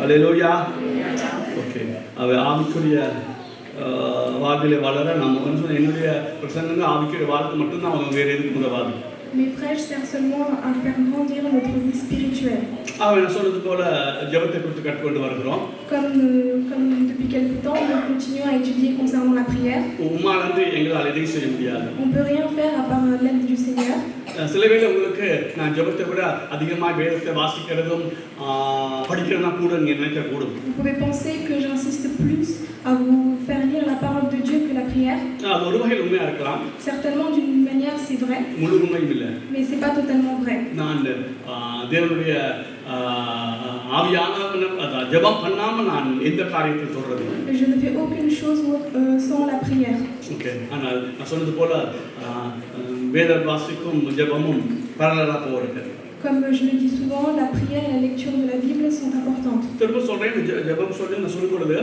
Alléluia. Ok. அவ ஆவிக்குரிய வாழ்விலே வளர நம்ம என்னுடைய பிரசங்கங்கள் ஆவிக்குரிய வாழ்க்கை மட்டும்தான் அவங்க வேறு எதுக்கு உதவாது. Mes prêches servent seulement à faire grandir notre vie spirituelle. அவன் சொன்னது போல ஜெபத்தை குறித்து கற்றுக்கொண்டு வருகிறோம். Comme depuis quelque temps, nous continuons à étudier concernant la prière. உம்மாலந்து எங்களால் எதையும் செய்ய முடியாது. On peut rien faire à part l'aide du Seigneur. சில வேளை உங்களுக்கு நான் ஜெபத்தை விட அதிகமாக வேதத்தை வாசிக்கிறதும் படிக்கிறதும் கூட நீங்க நினைக்க கூடும். Vous pouvez penser que j'insiste plus à vous faire lire la parole de Dieu que la prière. அது ஒரு வகையில் உண்மையா இருக்கலாம். Certainement d'une manière c'est vrai. முழு உண்மையும் இல்லை. Mais c'est pas totalement vrai. நான் தேவனுடைய ஆவியானவனை ஜெபம் பண்ணாம நான் எந்த காரியத்தை சொல்றது? Je ne fais aucune chose sans la prière. Okay. ஆனால் நான் சொன்னது போல வேத வாசிக்கும் ஜெபமும் பரலலா போறது. Comme je le dis souvent, la prière et la lecture de la Bible sont importantes. திரும்ப சொல்றேன், ஜெபம் சொல்லி நான் சொல்லிக் கொடுது.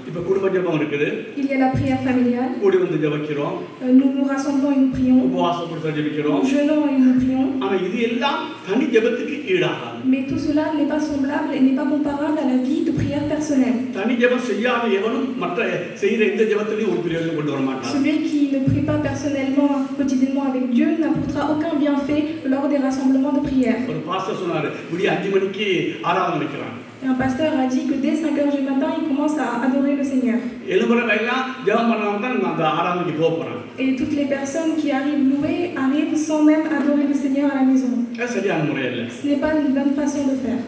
இப்போ குடும்ப ஜெபம் இருக்குது. Il y a la prière familiale. கூடி வந்து ஜெபிக்கிறோம். Nous nous rassemblons et nous prions. உபவாசம் கொடுத்து ஜெபிக்கிறோம். Nous jeûnons et nous prions. ஆனா இது எல்லாம் தனி ஜெபத்துக்கு ஈடாகாது. Mais tout cela n'est pas semblable et n'est pas comparable à la vie de prière personnelle. தனி ஜெபம் செய்யாத எவனும் மற்ற செய்யற எந்த ஜெபத்திலையும் ஒரு பிரயோஜனம் கொண்டு வர மாட்டான். Celui qui ne prie pas personnellement, quotidiennement avec Dieu n'apportera aucun bienfait lors des rassemblements de prière. ஒரு பாஸ்டர் சொன்னாரு, விடிய 5 மணிக்கு ஆராதனை வைக்கிறான். Un pasteur a dit que dès 5 heures du matin, il commence à adorer le Seigneur. எழும்புறவெல்லாம் ஜெபம் பண்ணாம தான் அந்த ஆராதனைக்கு போறான். Et toutes les personnes qui arrivent louer arrivent sans même adorer le Seigneur à la maison. அது சரியான முறை இல்ல. Ce n'est pas une bonne façon de faire.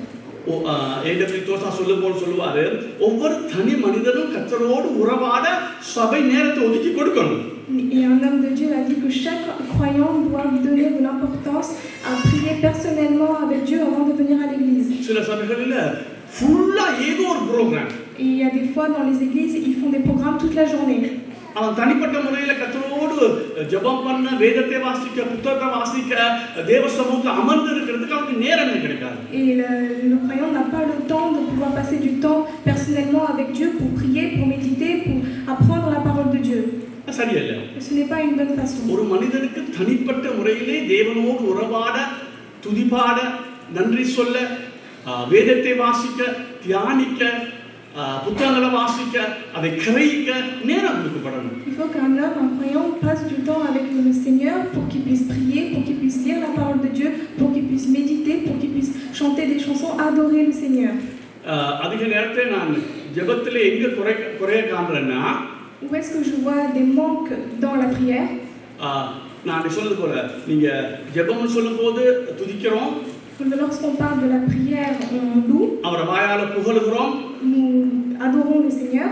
AW dosa சொல்லுவாரு, ஒவ்வொரு தனி மனிதனும் கர்த்தரோடு உறவாட சபை நேரத்தை ஒதுக்கி கொடுக்கணும். Et un homme de Dieu a dit que chaque croyant doit donner de l'importance à prier personnellement avec Dieu avant de venir à l'église. சில சபைகளில ஃபுல்லா ஏதோ ஒரு program. Et il y a des fois dans les églises, ils font des programmes toute la journée. அவன் தனிப்பட்ட முறையில் கர்த்தரோடு ஜெபம் பண்ண, வேதத்தை வாசிக்க, புத்தகத்தை வாசிக்க, தேவ சமூகத்தில் அமர்ந்து இருக்கிறதுக்கு அவனுக்கு நேரமே கிடைக்காது. Et le croyant n'a pas le temps de pouvoir passer du temps personnellement avec Dieu pour prier, pour méditer, pour apprendre la parole de Dieu. சரியில்லை. Ce n'est pas une bonne façon. ஒரு மனிதனுக்கு தனிப்பட்ட முறையிலே தேவனோடு உறவாட, துதிபாட, நன்றி சொல்ல, வேதத்தை வாசிக்க, தியானிக்க, புத்தகங்களை வாசிக்க, அதை கிரகிக்க நேரம் கொடுக்கப்படணும். Il faut qu'un homme, un croyant, passe du temps avec le Seigneur pour qu'il puisse prier, pour qu'il puisse lire la parole de Dieu, pour qu'il puisse méditer, pour qu'il puisse chanter des chansons, adorer le Seigneur. அதிக நேரத்தை நான் ஜெபத்திலே எங்க குறைய காண்றேன்னா, où est-ce que je vois des manques dans la prière? நான் சொல்றது போல நீங்க ஜெபம் சொல்லும்போது துதிக்கிறோம். Lorsqu'on parle de la prière, on loue. அவரை வாயால புகழுகிறோம். Nous adorons le Seigneur.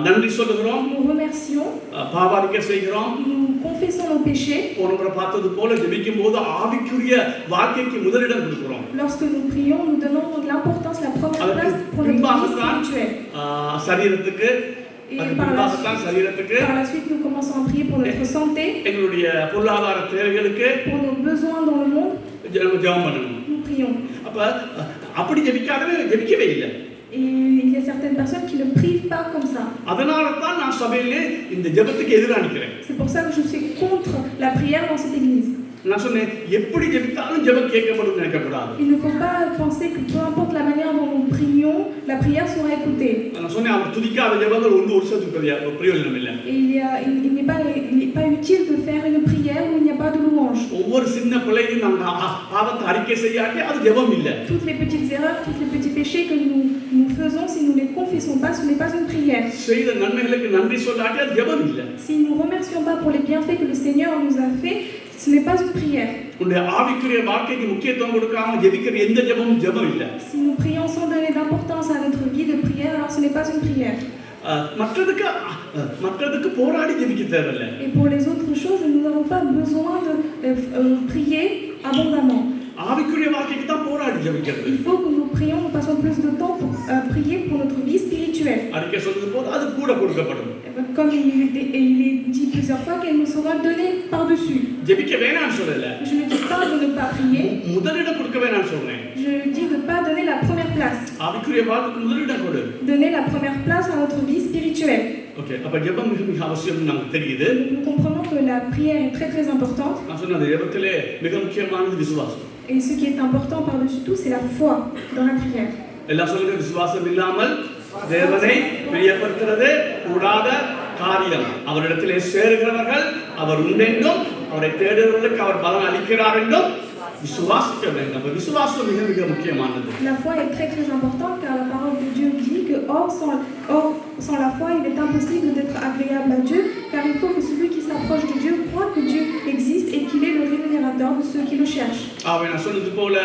நன்றி சொல்லுகிறோம். Nous remercions. பாவரிக்கை செய்கிறோம். Nous confessons nos péchés. போனவரை பார்த்தது போல ஜெபிக்கும்போது ஆவிக்குரிய வாழ்க்கைக்கு முதலிடம் கொடுக்கிறோம். Lorsque nous prions, nous donnons l'importance, la première place pour notre vie spirituelle. சரீரத்துக்கு Et par la suite, nous commençons à prier pour notre santé, pour nos besoins dans le monde. Nous prions. Et il y a certaines personnes qui ne prient pas comme ça. C'est pour ça que je suis contre la prière dans cette église. Il ne faut pas penser que peu importe la manière dont nous prions, la prière sera écoutée. Et il n'est pas utile de faire une prière où il n'y a pas de louange. Toutes les petites erreurs, tous les petits péchés que nous faisons, si nous ne les confessons pas, ce n'est pas une prière. Si nous ne remercions pas pour les bienfaits que le Seigneur nous a fait, ce n'est pas une prière. Si nous prions sans donner d'importance à notre vie de prière, alors ce n'est pas une prière. Et pour les autres choses, nous n'avons pas besoin de prier abondamment. Il faut que nous prions, nous passons plus de temps pour prier pour notre vie spirituelle. Comme il est dit plusieurs fois qu'elle nous sera donnée par-dessus. Je ne dis pas de ne pas prier. Je dis de ne pas donner la première place. Donner la première place à notre vie spirituelle. Nous comprenons que la prière est très très importante. Et ce qui est important par-dessus tout, c'est la foi dans la prière. எல்லாம் சொல்லுங்க, விசுவாசம் இல்லாமல் தேவனை பிரியப்படுத்துறது கூடாத காரியம். அவரிடத்திலே சேருகிறவர்கள் அவர் உண்டென்றும் அவரை தேடுகிறவர்களுக்கு அவர் பலன் அளிக்கிறார் என்றும் விசுவாசிக்க வேண்டும். விசுவாசம் மிக மிக முக்கியமானது. La foi est très très importante car la parole de Dieu dit que sans la foi il est impossible d'être agréable à Dieu, car il faut que celui qui s'approche de Dieu croit que Dieu existe et qu'il est le rémunérateur de ceux qui le cherchent. நான் சொன்னது போல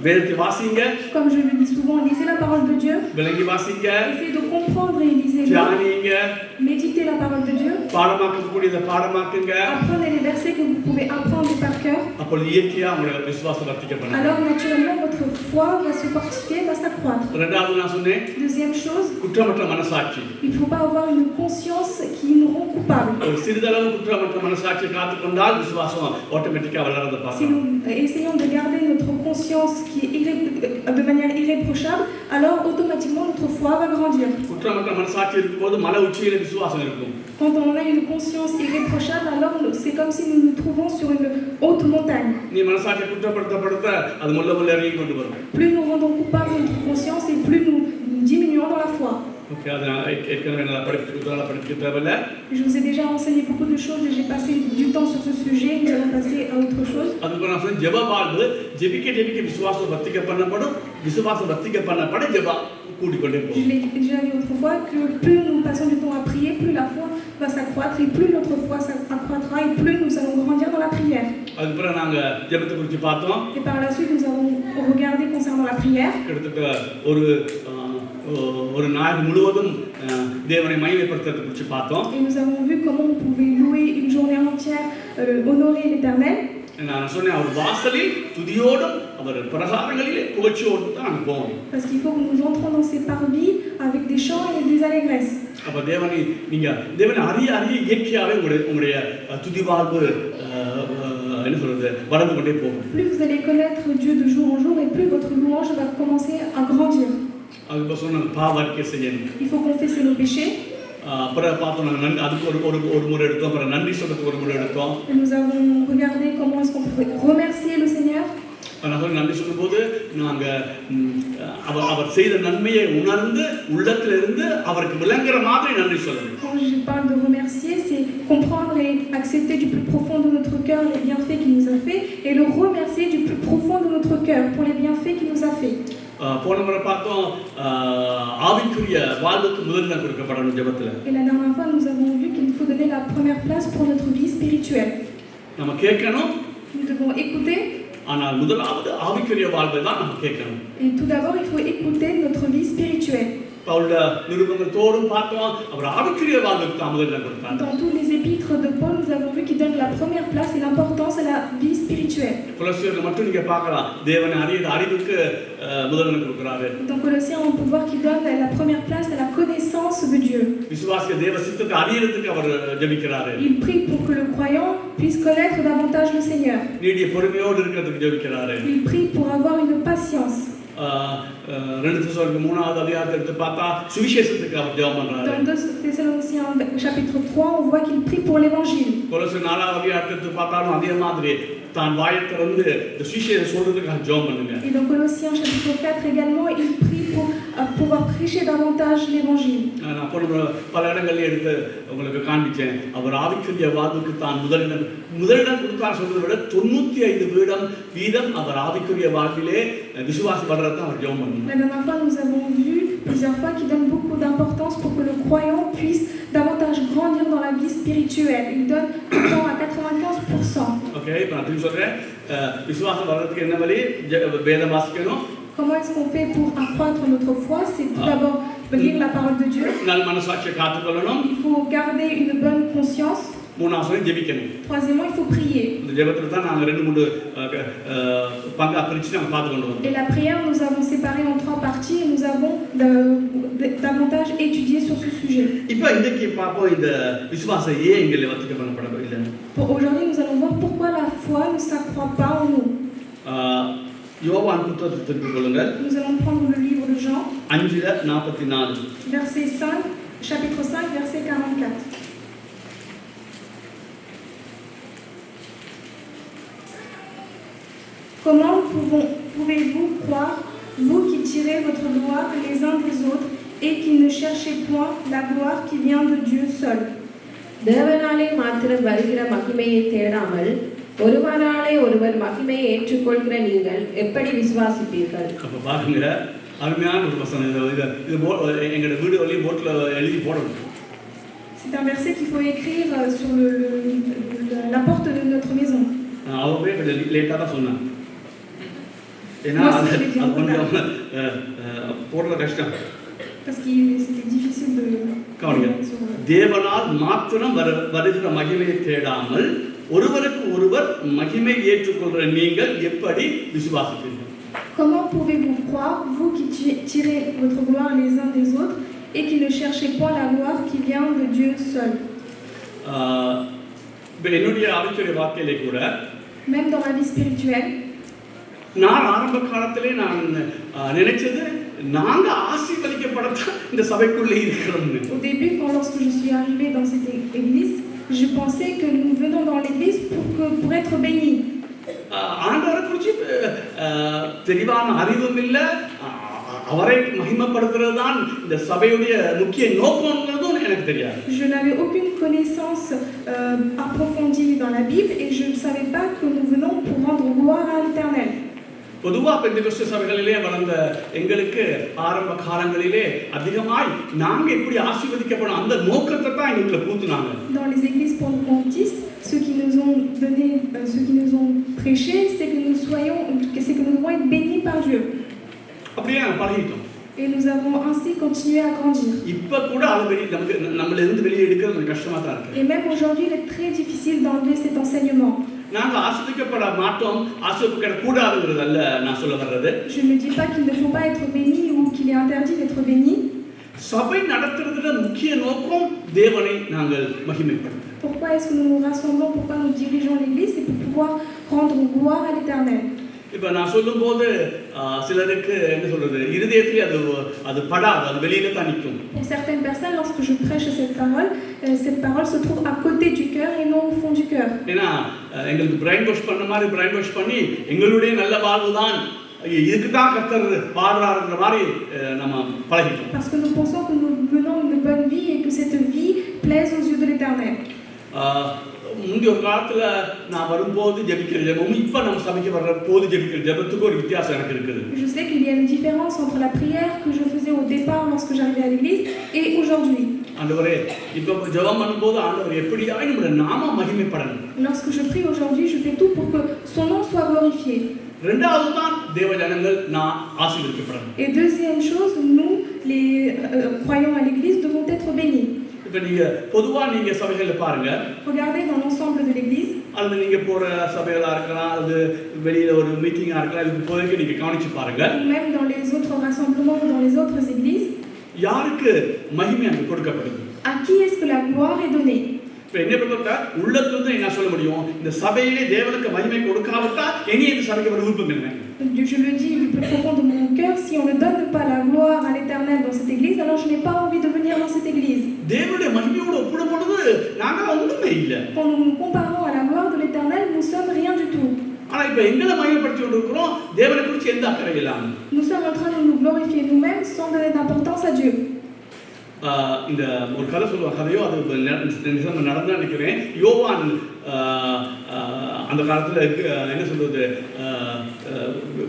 வேதத்தை வாசிங்க. Comme je le dis souvent, lisez la parole de Dieu. விளங்கி வாசிங்க. Essayez de comprendre et lisez. தியானிங்க. Méditez la parole de Dieu. பாடமாக்கக்கூடியதை பாடமாக்குங்க. Apprenez les versets que vous pouvez apprendre par cœur. அப்பொழுது இயற்கையா உங்களுடைய விசுவாசம் வர்த்திக்கப்படும். Alors naturellement votre foi va se fortifier, va s'accroître. இரண்டாவது நான் சொன்னேன். Deuxième chose, குற்றமற்ற மனசாட்சி. il ne faut pas avoir une conscience qui nous rend coupable. சிறிதளவு குற்றமற்ற மனசாட்சியை காத்துக்கொண்டால் விசுவாசம் ஆட்டோமேட்டிக்கா வளர்றத Si பார்க்கலாம். nous essayons de garder notre conscience qui est de manière irréprochable, alors automatiquement notre foi va grandir. குற்றமற்ற மனசாட்சி இருக்கும்போது மலை உச்சியில விசுவாசம் இருக்கும். Quand on a une conscience irréprochable, alors c'est comme si nous nous trouvons sur une haute montagne. நீ மனசாட்சியை குற்றப்படுத்த அது முள்ள முள்ள இறங்கி கொண்டு வரும். Plus nous rendons coupable notre conscience et plus nous diminuons dans la foi. Okay, அது ஏற்கனவே நான் படிக்க தேவையில்லை. Je vous ai déjà enseigné beaucoup de choses et j'ai passé du temps sur ce sujet. Nous allons passer à autre chose. அதுக்கு நான் சொன்னேன், ஜெப வாழ்வு ஜெபிக்க விசுவாசம் வர்த்திக்க பண்ணப்படும். விசுவாசம் வர்த்திக்க பண்ணப்பட ஜெப கூடிக்கொண்டே போகும். Je l'ai déjà dit autrefois que plus nous passons du temps à prier, plus la foi va s'accroître et plus notre foi s'accroîtra et plus nous allons grandir dans la prière. அதுக்கப்புறம் நாங்க ஜெபத்தை குறித்து பார்த்தோம். Et par la suite nous avons regardé concernant la prière. கிட்டத்தட்ட ஒரு நாள் முழுவதும் தேவனை மகிமைப்படுத்துறதை குறித்து பார்த்தோம். Et nous avons vu comment on pouvait louer une journée entière, honorer l'Éternel. நான் சொன்னேன், அவர் வாசலில் துதியோடும் அவர் பிரகாரங்களிலே புகழ்ச்சியோடும் தான் நாங்கள் போவோம். Parce qu'il faut que nous entrons dans ses parvis avec des chants et des allégresses. அப்ப தேவனை அறிய இயற்கையாகவே உங்களுடைய துதி வாழ்வு என்ன சொல்றது வளர்ந்து கொண்டே போகும். Plus vous allez connaître Dieu de jour en jour et plus votre louange va commencer à grandir. அதுக்கு சொன்ன பாவர்க்கை செய்யணும். Il faut confesser nos péchés. அப்புறம் பார்த்தோம், நாங்கள் அதுக்கு ஒரு முறை எடுத்தோம். அப்புறம் நன்றி சொல்றதுக்கு ஒரு முறை எடுத்தோம். Nous avons regardé comment est-ce qu'on peut remercier le Seigneur. நான் நன்றி சொல்லும்போது நாங்கள் அவர் செய்த நன்மையை உணர்ந்து உள்ளத்திலிருந்து அவருக்கு விளங்குற மாதிரி நன்றி சொல்லணும். Quand je parle de remercier, c'est comprendre et accepter du plus profond de notre cœur les bienfaits qu'il nous a fait et le remercier du plus profond de notre cœur pour les bienfaits qu'il nous a fait. போன முறை பார்த்தோம், ஆவிக்குரிய வாழ்வுக்கு முதலிடம் கொடுக்கப்படணும் ஜெபத்தில். Et la dernière fois, nous avons vu qu'il faut donner la première place pour notre vie spirituelle. நம்ம கேட்கணும். Nous devons écouter. ஆனால் முதலாவது ஆவிக்குரிய வாழ்வை தான் நம்ம கேட்கணும். Et tout d'abord, il faut écouter notre vie spirituelle. Pavul நிருபங்கள் தோறும் பார்த்தோம், அவர் ஆவிக்குரிய வாழ்வுக்கு தான் முதலிடம் கொடுத்தார். Dans tous les épîtres de Paul, nous avons vu qu'il donne la première place et l'importance à la vie spirituelle. கொலோசியர்ல மட்டும் நீங்க பார்க்கலாம், தேவனை அறிவுக்கு முதலிடம் கொடுக்கிறாரு. Dans Colossiens, on peut voir qu'il donne la première place à la connaissance de Dieu. விசுவாசிய தேவ சித்தத்தை அறியறதுக்கு அவர் ஜெபிக்கிறாரு. Il prie pour que le croyant puisse connaître davantage le Seigneur. நீடிய பொறுமையோடு இருக்கிறதுக்கு ஜெபிக்கிறாரு. Il prie pour avoir une patience. 2 தெசலோனிக்கர் 3 அதிகாரத்தை எடுத்து பார்த்தா சுவிசேஷத்துக்கு அவர் ஜெபம் பண்றாரு. Dans 2 Thessaloniciens chapitre 3, on voit qu'il prie pour l'évangile. கொலோசியர் 4 அதிகாரத்தை எடுத்து பார்த்தாலும் அதே மாதிரி தான் வாயை திறந்து இந்த சுவிசேஷம் சொல்றதுக்கு ஜெபம் பண்ணுங்க. Et dans Colossiens chapitre 4 également, il prie pour pouvoir prêcher davantage l'évangile. நான் பல இடங்கள்ல எடுத்து உங்களுக்கு காண்பிச்சேன். அவர் ஆவிக்குரிய வாழ்வுக்கு தான் முதலிடம் கொடுத்தார் சொல்றதை விட 95% வீதம் அவர் ஆவிக்குரிய வாழ்விலே விசுவாசி வளரத்தான் அவர் ஜெபம் பண்ணணும். La dernière fois, nous avons vu plusieurs fois qu'il donne beaucoup d'importance pour que le croyant puisse davantage grandir dans la vie spirituelle. Il donne tout le temps à 95%. Okay, இப்போ நான் திரும்பி சொல்றேன், விசுவாசம் வளர்றதுக்கு என்ன வழி? வேதம் வாசிக்கணும். Comment est-ce qu'on fait pour accroître notre foi? C'est tout d'abord lire la parole de Dieu. நல்ல மனசாட்சியை காத்துக்கொள்ளணும். Il faut garder une bonne conscience. மூணாவது ஜெபிக்கணும். Troisièmement, il faut prier. இந்த ஜெபத்துல தான் நாங்க 2-3 பங்கா பிரிச்சு நாங்க பார்த்து கொண்டு வரோம். Et la prière, nous avons séparé en 3 parties et nous avons davantage étudié sur ce sujet. இப்போ இன்னைக்கு பாப்போம் இந்த விசுவாசம் ஏன் எங்களை வர்த்திக்க பண்ணப்படவில்லை. Aujourd'hui, nous allons voir pourquoi la foi ne s'accroît pas en nous. யோவான் புத்தகத்தை திருப்பி கொள்ளுங்கள். Nous allons prendre le livre de Jean. 5:44. Verset 5, chapitre 5, verset 44. Comment pouvez-vous croire vous qui tirez votre gloire les uns des autres et qui ne cherchez point la gloire qui vient de Dieu seul. தேவனாலே மாத்திரம் வருகிற மகிமையை தேடாமல் ஒருவராலே ஒருவர் மகிமையை ஏற்றுக்கொள்கிற நீங்கள் எப்படி விசுவாசிப்பீர்கள்? அப்போ பாருங்க, அருமையான ஒரு வசனம். இது எங்களோட வீடு வழியும் போட்டில் எழுதி போடணும். C'est un verset qu'il faut écrire sur la porte de notre maison. அவரே கொஞ்சம் லேட்டாக தான் சொன்னாங்க. ஏன்னா அது கொஞ்சம் போடுற கஷ்டம். Parce que c'était difficile de... தேவனால் மாத்திரம் வருகிற மகிமையை தேடாமல் ஒருவருக்கு ஒருவர் மகிமை ஏற்றுக்கொள்கிற நீங்கள் எப்படி விசுவாசிப்பீர்கள்? Comment pouvez-vous croire, vous qui tirez votre gloire les uns des autres et qui ne cherchez pas la gloire qui vient de Dieu seul? என்னுடைய ஆவிக்குரிய வாழ்க்கையிலே கூட Même dans ma vie spirituelle, நான் ஆரம்ப காலத்திலே நான் நினைச்சது நாங்க ஆசீர்வதிக்கப்படத்தான் இந்த சபைக்குள்ளே இருக்கிறோம்னு. au début, lorsque je suis arrivée dans cette église, je pensais que nous venons dans l'église pour être bénis. ஆண்டவரை குறித்து தெளிவான அறிவும் இல்லை, அவரை மகிமைப்படுத்துறது தான் இந்த சபையுடைய முக்கிய நோக்கம்ன்றதும் எனக்கு தெரியாது. Je n'avais aucune connaissance approfondie dans la Bible et je ne savais pas que nous venons pour rendre gloire à l'Éternel. பொதுவாக பெந்தெகோஸ்தே சபைகளிலே வளர்ந்த எங்களுக்கு ஆரம்ப காலங்களிலே அதிகமாய் நாங்க எப்படி ஆசீர்வதிக்கப்படும் அந்த நோக்கத்தை தான் எங்களுக்கு கூத்துனாங்க. Dans les églises pentecôtistes, ceux qui nous ont donné, ceux qui nous ont prêché, c'est que nous devons être bénis par Dieu. அப்படியே நாங்கள் பழகிட்டோம். Et nous avons ainsi continué à grandir. இப்போ கூட அது நமக்கு நம்மள இருந்து வெளியே எடுக்கிறது கஷ்டமா தான் இருக்கு. Et même aujourd'hui, il est très difficile d'enlever cet enseignement. நாங்க ஆசீர்வதிக்கப்பட மாட்டோம், ஆசீர்வதிக்கப்பட கூடாதுங்கிறது அல்ல நான் சொல்ல வர்றது. Je ne dis pas qu'il ne faut pas être béni ou qu'il est interdit d'être béni. சபை நடத்துறதுல முக்கிய நோக்கம் தேவனை நாங்கள் மகிமைப்படுத்த. Pourquoi est-ce que nous nous rassemblons? Pourquoi nous dirigeons l'église? C'est pour pouvoir rendre gloire à l'Éternel. இப்போ நான் சொல்லும்போது சிலருக்கு என்ன சொல்றது, இருதயத்திலே அது படாது, அது வெளியில தான் நிற்கும். Pour certaines personnes, lorsque je prêche cette parole se trouve à côté du cœur et non au fond du cœur. ஏன்னா எங்களுக்கு பிரைன் வாஷ் பண்ண மாதிரி பிரைன் வாஷ் பண்ணி எங்களுடைய நல்ல வாழ்வு தான் இதுக்கு தான் கர்த்தர் பாடுறாருன்ற மாதிரி நம்ம பழகிட்டோம். Parce que nous pensons que nous menons une bonne vie et que cette vie plaise aux yeux de l'Éternel. முந்தைய ஒரு காலத்துல நான் வரும்போது ஜெபிக்கிற ஜெபமும் இப்போ நம்ம சபைக்கு வர்ற போது ஜெபிக்கிற ஜெபத்துக்கு ஒரு வித்தியாசம் எனக்கு இருக்குது. Je sais qu'il y a une différence entre la prière que je faisais au départ lorsque j'arrivais à l'église et aujourd'hui. ஆண்டவரே, இப்போ ஜெபம் பண்ணும்போது ஆண்டவர் எப்படியாய் நம்முடைய நாம மகிமைப்படணும். Lorsque je prie aujourd'hui, je fais tout pour que son nom soit glorifié. இரண்டாவது தான் தேவ ஜனங்கள் நான் ஆசீர்வதிக்கப்படணும். Et deuxième chose, nous les croyants à l'église devons être bénis. இப்போ நீங்க பொதுவா நீங்க சபைகளை பாருங்க. Regardez dans l'ensemble de l'église. அது நீங்க போற சபைகளா இருக்கலாம், அது வெளியில ஒரு மீட்டிங்கா இருக்கலாம், இதுக்கு போய் நீங்க கவனிச்சு பாருங்க. Même dans les autres rassemblements ou dans les autres églises. யாருக்கு மகிமை அங்க கொடுக்கப்படுது? À qui est-ce que la gloire est donnée? இப்போ என்ன பொறுத்தவரை உள்ளத்திலிருந்து என்ன சொல்ல முடியும், இந்த சபையிலே தேவனுக்கு மகிமை கொடுக்காவிட்டா இனி இந்த சபைக்கு வர விருப்பம் இல்லை. Je le dis du plus profond de mon cœur, si on ne donne pas la gloire à l'Éternel dans cette église, alors je n'ai pas envie de venir dans cette église. தேவனுடைய மகிமையோடு ஒப்பிடும்போது நாங்க ஒண்ணுமே இல்லை. Quand nous nous comparons à la gloire de l'Éternel, nous sommes rien du tout. ஆனா இப்போ எங்களை மகிமைப்படுத்தி கொண்டிருக்கிறோம், தேவனை குறித்து எந்த அக்கறை இல்லாம. Nous sommes en train de nous glorifier nous-mêmes sans donner d'importance à Dieu. இந்த ஒரு கதை சொல்லுவாங்க, கதையோ அது நிஜமா நடந்தா நினைக்கிறேன். யோவான் அந்த காலத்துல என்ன சொல்றது,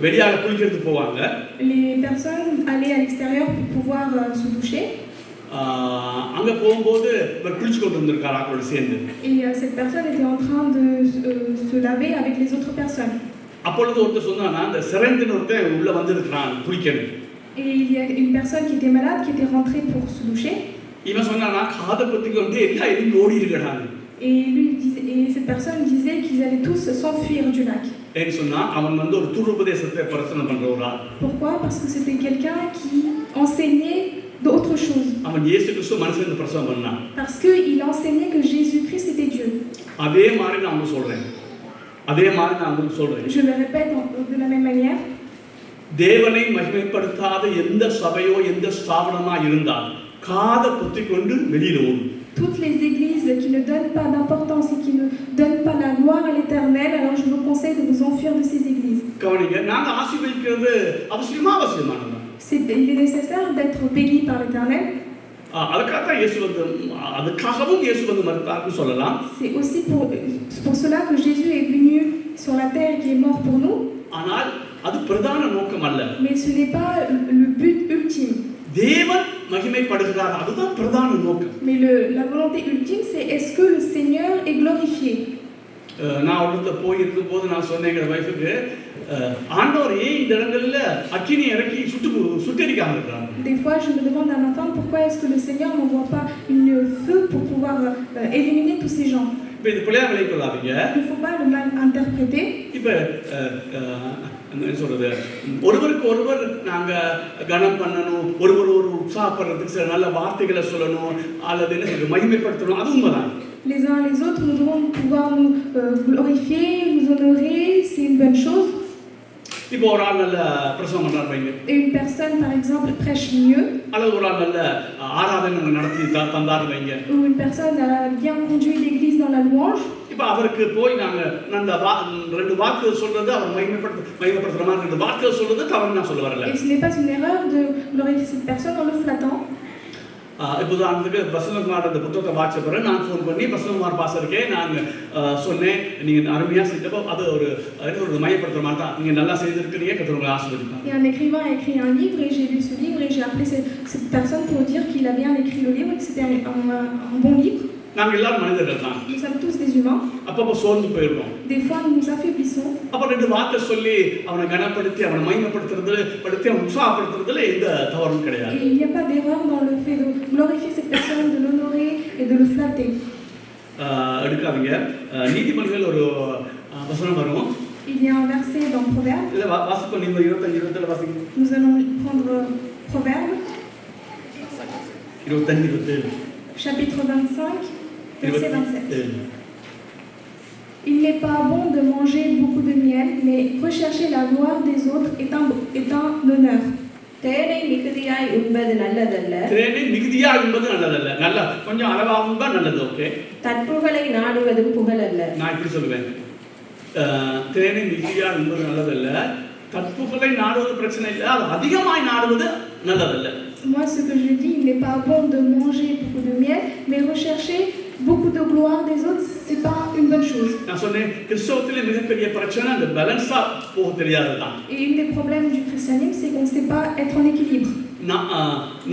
வெளியாக குளிக்கிறதுக்கு போவாங்க. Les personnes allaient à l'extérieur pour pouvoir se doucher. அங்க போகும்போது இவர் குளிச்சு கொண்டு வந்திருக்காரு அவங்களோட சேர்ந்து. Et cette personne était en train de se laver avec les autres personnes. அப்பொழுது ஒருத்தர் சொன்னானா, அந்த செரந்தின் ஒருத்தன் உள்ள வந்திருக்கான் குளிக்கணும். Et il y a une personne qui était malade qui était rentrée pour se doucher. இவன் சொன்னானா, காதை பத்திக்கு வந்து எல்லா எதுவும் ஓடி இருக்கடாங்க. Et cette personne disait qu'ils allaient tous s'enfuir du lac. ஏன்னு சொன்னா அவன் வந்து ஒரு துருபதேசத்தை பிரசனம் பண்றவரா. Pourquoi? Parce que c'était quelqu'un qui enseignait d'autres choses. அவன் இயேசு கிறிஸ்து மனுஷனுக்கு பிரசனம் பண்ணான். Parce que il enseignait que Jésus-Christ était Dieu. அதே மாதிரி நான் உங்களுக்கு சொல்றேன். Je le répète de la même manière. தேவனை மகிமைப்படுத்தாத எந்த சபையோ எந்த ஸ்தாபனமா இருந்தால் காதை பொத்திக் கொண்டு வெளியில ஓடும். Toutes les églises qui ne donnent pas d'importance et qui ne donnent pas la gloire à l'Éternel, alors je vous conseille de vous enfuir de ces églises. கவனிங்க, நாங்க ஆசீர்வதிக்கிறது அவசியமானது. Il est nécessaire d'être béni par l'Éternel. அதுக்காகத்தான் அதுக்காகவும் இயேசு வந்து மரித்தார்னு சொல்லலாம். C'est aussi pour cela que Jésus est venu sur la terre et qui est mort pour nous. ஆனால் அது பிரதான நோக்கம் அல்ல. Mais ce n'est pas le but ultime. தேவன் மகிமைப்படுகிறார், அதுதான் பிரதான நோக்கம். Mais la volonté ultime, c'est est-ce que le Seigneur est glorifié? நான் ஒருத்த போயிருந்த போது நான் சொன்னேன் எங்க வைஃபுக்கு, ஆண்டவர் ஏன் இந்த இடங்கள்ல அக்கினி இறக்கி சுட்டரிக்காம இருக்கிறார். Des fois, je me demande à ma femme pourquoi est-ce que le Seigneur n'envoie pas une feu pour pouvoir éliminer tous ces gens. இப்போ இது பிள்ளையா விலை கொள்ளாதீங்க. Il ne faut pas le mal interpréter. இப்போ என்ன சொல்றது, ஒருவருக்கு ஒருவர் நாங்க கனம் பண்ணணும், ஒருவர் ஒரு உற்சாகப்படுறதுக்கு சில நல்ல வார்த்தைகளை சொல்லணும், அல்லது என்ன சொல்றது மகிமைப்படுத்தணும், அது உண்மைதான். Les uns les autres, nous devons pouvoir nous glorifier, nous honorer, c'est une bonne chose. இப்போ ஒரு ஆள் நல்ல பிரசங்கம் பண்றாரு வைங்க. Et une personne, par exemple, prêche mieux. அல்லது ஒரு ஆள் நல்ல ஆராதனை நடத்தி தந்தாரு வைங்க. Ou une personne a bien conduit l'église dans la louange. இப்போ அவருக்கு போய் நாங்க ரெண்டு வார்த்தைகள் சொல்றது அவர் மகிமைப்படுத்துற மாதிரி ரெண்டு வார்த்தைகள் சொல்றது தவறு நான் சொல்ல வரல. Et ce n'est pas une erreur de glorifier cette personne en le flattant. இப்போ அதுக்கு வசந்தகுமார் அந்த புத்தகத்தை வாட்ச பிறகு நான் ஃபோன் பண்ணி வசந்தகுமார் பாசருக்கே நான் சொன்னேன், நீங்கள் அருமையாக செஞ்சப்போ அது ஒரு மையப்படுத்துகிற மாதிரி தான், நீங்கள் நல்லா செய்திருக்கிறீங்க, கர்த்தர் உங்களை ஆசீர்வதிப்பார். Et un écrivain a écrit un livre et j'ai lu ce livre et j'ai appelé cette personne pour dire qu'il a bien écrit le livre et que c'était un bon livre. நாங்கள் எல்லாரும் மனிதர்கள் தான். Nous sommes tous des humains. அப்பப்போ சோர்ந்து போயிருக்கோம். Des fois nous nous affaiblissons. அப்போ ரெண்டு வார்த்தை சொல்லி அவனை கனப்படுத்தி அவனை மகிமைப்படுத்துறதுல அவனை உற்சாகப்படுத்துறதுல எந்த தவறும் கிடையாது. Et il n'y a pas d'erreur dans le fait de glorifier cette personne, de l'honorer et de le flatter. எடுக்காதீங்க. நீதிமொழிகள் ஒரு வசனம் வரும். Il y a un verset dans Proverbe. இல்ல வாசிப்போம், நீங்க 25 வாசிங்க. Nous allons prendre Proverbe. 25 Chapitre 25, verset 27. Il n'est pas bon de manger beaucoup de miel, mais rechercher la gloire des autres est un honneur. தேனை மிகுதியாய் உண்பது நல்லதல்ல. தேனை மிகுதியாய் உண்பது நல்லதல்ல. நல்ல கொஞ்சம் அளவா உண்பா நல்லது. ஓகே. தற்புகளை நாடுவதும் புகழல்ல. நான் இப்படி சொல்லுவேன், தேனை மிகுதியாய் உண்பது நல்லதல்ல, தற்புகளை நாடுவது பிரச்சனை இல்லை, அது அதிகமாய் நாடுவது நல்லதல்ல. Moi, ce que je dis, il n'est pas bon de manger beaucoup de miel, mais rechercher beaucoup de gloire des autres, c'est pas une bonne chose. நான் சொன்னேன், கிறிஸ்தவத்திலே மிகப்பெரிய பிரச்சனை அந்த பேலன்ஸா போக தெரியாததான். Et une des problèmes du christianisme, c'est qu'on ne sait pas être en équilibre.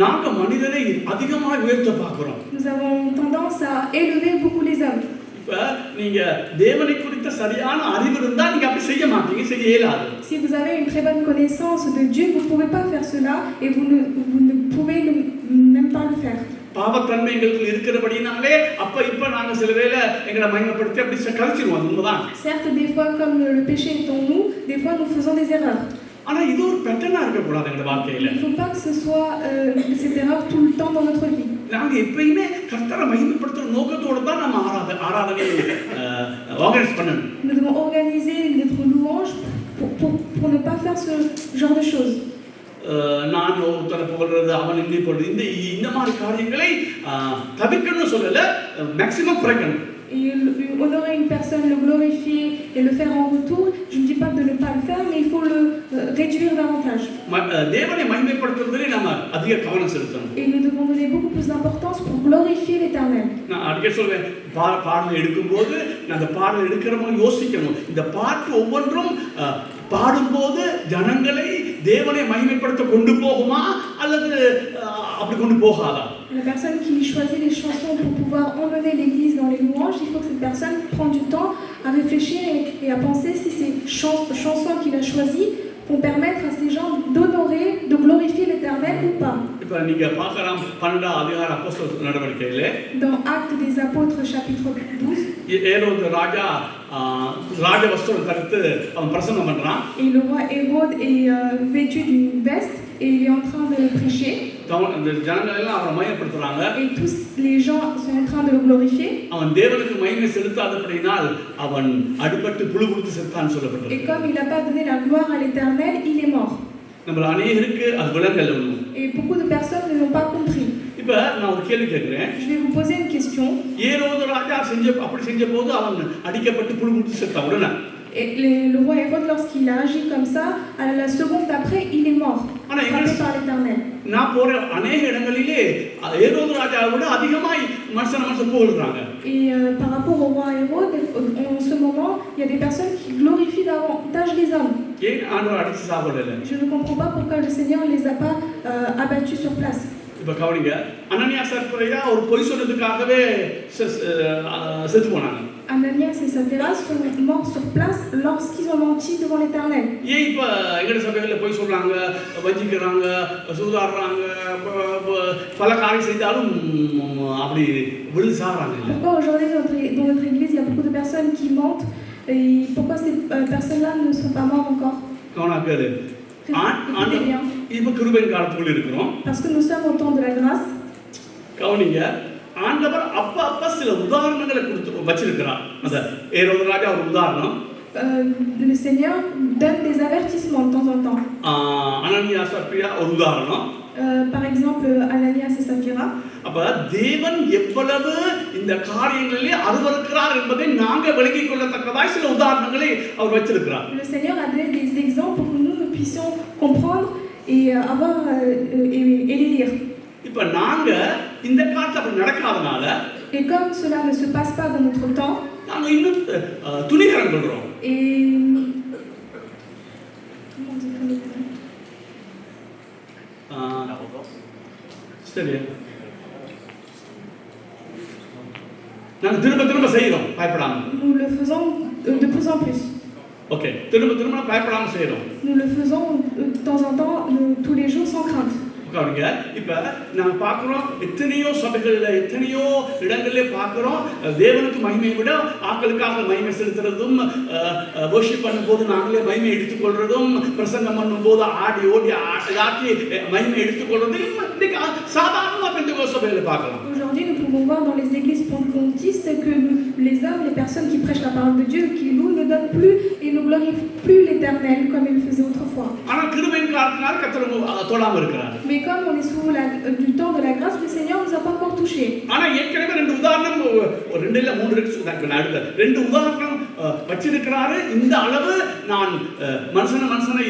நாங்க மனிதனை அதிகமாக உயர்த்த பார்க்கிறோம். Nous avons tendance à élever beaucoup les hommes. இப்ப நீங்க தேவனை குறித்த சரியான அறிவு இருந்தா நீங்க அப்படி செய்ய மாட்டீங்க, செய்ய இயலாது. Si vous avez une très bonne connaissance de Dieu, vous ne pouvez pas faire cela et vous ne pouvez même pas le faire. பாவத்தன்மை எங்களுக்கு இருக்கிறபடினாலே இப்ப நாங்க சில வேளை எங்களை மகிமைப்படுத்தி அப்படி கழிச்சிருவோம். உண்மைதான். Certes, des fois, comme le péché est en nous, des fois nous faisons des erreurs. ஆனா இது ஒரு பேட்டர்னா இருக்க கூடாது எங்க வாழ்க்கையில. Il ne faut pas que ce soit cette erreur tout le temps dans notre vie. நாங்க எப்பயுமே கர்த்தரை மகிமைப்படுத்துற நோக்கத்தோட தான் நம்ம ஆராதனை ஆர்கனைஸ் பண்ணணும். Nous devons organiser notre louange pour ne pas faire ce genre de choses. நான் ஒருத்தரை புகழ்றது, அவன் இன்னி போடுறது, இந்த மாதிரி காரியங்களை தவிர்க்கணும்னு சொல்லல, மேக்ஸிமம் குறைக்கணும். Et honorer une personne, le glorifier et le faire en retour, je ne dis pas de ne pas le faire, mais il faut le réduire davantage. தேவனை மகிமைப்படுத்துறதுல நாம அதிக கவனம் செலுத்தணும். Et nous devons donner beaucoup plus d'importance pour glorifier l'Éternel. நான் அடிக்கடி சொல்வேன், பாடல் எடுக்கும்போது அந்த பாடல் எடுக்கிறவங்க யோசிக்கணும், இந்த பாட்டு ஒவ்வொன்றும் பாடும்போது ஜனங்களை தேவனை மகிமைப்படுத்த கொண்டு போகுமா அல்லது அப்படி கொண்டு போகாதா? La personne qui choisit les chansons pour pouvoir emmener l'église dans les louanges, il faut que cette personne prenne du temps à réfléchir et à penser si ces chansons qu'il a choisies vont permettre à ces gens d'honorer, de glorifier l'Éternel ou pas. இப்ப நீங்க பார்க்கலாம் 12 அதிகார அப்போஸ்தலர் நடவடிக்கையிலே Dans Actes des Apôtres chapitre 12, ஏரோது ராஜா ராஜவஸ்திரம் தரித்து அவன் பிரசங்கம் பண்றான். et le roi Hérode est vêtu d'une veste et il est en train de prêcher. அந்த ஜனங்கள் எல்லாம் அவரை மகிமைப்படுத்துறாங்க. Et tous les gens sont en train de le glorifier. அவன் தேவனுக்கு மகிமை செலுத்தாதபடியினால் அவன் அடிபட்டு புழு புழுத்து செத்தான்னு சொல்லப்பட்டது. Et comme il n'a pas donné la gloire à l'Éternel, il est mort. நம்ம அநேகருக்கு அது விளங்கல. Et beaucoup de personnes ne l'ont pas compris. இப்ப நான் ஒரு கேள்வி கேட்கிறேன். Je vais vous poser une question. ஏரோது ராஜா அப்படி செஞ்ச போது அவன் அடிக்கப்பட்டு புழு புழுத்து செத்தான் உடனே. Et le roi Hérode, lorsqu'il a agi comme ça, à la seconde d'après, il est mort, ஆனா frappé par l'Éternel. நான் போற அநேக இடங்களிலே ஏரோது ராஜாவை விட அதிகமாய் மனுஷன் புகழ்றாங்க. Et par rapport au roi Hérode, en ce moment, il y a des personnes qui glorifient davantage les hommes. ஏன் ஆண்டவர் அடிச்சு சாப்பிடல? Je ne comprends pas pourquoi le Seigneur ne les a pas abattus sur place. இப்ப கவனிங்க, அனனியா சப்ரையா ஒரு பொய் சொன்னதுக்காகவே செத்து போனாங்க. Ananias et Saphira sont morts sur place lorsqu'ils ont menti devant l'Éternel. ஏன் இப்ப எங்கட சபையில பொய் சொல்றாங்க, வஞ்சிக்கிறாங்க, சூதாடுறாங்க, பல காரியம் செய்தாலும் அப்படி விழுந்து சாகுறாங்க இல்ல? Pourquoi aujourd'hui dans notre église il y a beaucoup de personnes qui mentent et pourquoi ces personnes-là ne sont pas mortes encore? கவனாக்கது இப்ப கிருபையின் காலத்துக்குள்ள இருக்கிறோம். Parce que nous sommes au temps de la grâce. கவனிங்க, ஆண்டவர் அப்ப சில உதாரணங்களை கொடுத்து வச்சிருக்கிறார். அந்த ஏரோது ராஜா ஒரு உதாரணம். Le Seigneur donne des avertissements de temps en temps. அனனியா சப்ரியா ஒரு உதாரணம். Par exemple Ananias et Saphira. அப்ப தேவன் எவ்வளவு இந்த காரியங்களிலே அருவருக்கிறார் என்பதை நாங்க விளங்கிக் கொள்ளத்தக்கதாய் சில உதாரணங்களை அவர் வச்சிருக்கிறார். Le Seigneur a donné des exemples pour que nous puissions comprendre et avoir et les lire. இப்ப நாங்க இந்த காலத்துல அப்படி நடக்காதனால Et comme cela ne se passe pas dans notre temps, நாங்க இன்னும் துணிகரம் கொள்றோம். et சரி, நாங்க திரும்ப செய்யறோம் பயப்படாம. nous le faisons de plus en plus. Okay, திரும்ப பயப்படாம செய்யறோம். Nous le faisons de temps en temps, tous les jours sans crainte. கவனிங்க, இப்ப நாங்க பார்க்கிறோம் எத்தனையோ சபைகள்ல எத்தனையோ இடங்களிலே பார்க்கிறோம் தேவனுக்கு மகிமையை விட ஆட்களுக்காக மகிமை செலுத்துறதும், வர்ஷிப் பண்ணும்போது நாங்களே மகிமை எடுத்துக்கொள்றதும், பிரசங்கம் பண்ணும்போது ஆடி ஓடி ஆக்கி மகிமை எடுத்துக்கொள்றதும் இன்னைக்கு சாதாரணமா பெந்தெகோஸ்தே சபையில பார்க்கலாம். Aujourd'hui, nous pouvons voir dans les églises pentecôtistes que les hommes, les personnes qui prêchent la parole de Dieu, qui louent, ne donnent plus et ne glorifient plus l'Éternel comme ils le faisaient autrefois. ஆனா கிருபையின் காரணத்தினால கர்த்தர் தொடாம இருக்கிறார். Mais comme on est sous du temps de la grâce, le Seigneur nous a pas encore touchés. ஆனா ஏற்கனவே ரெண்டு உதாரணம், ரெண்டு இல்ல மூணு அடுத்த ரெண்டு உதாரணம் வச்சிருக்கிறாரு. இந்த அளவு நான் மனுஷனை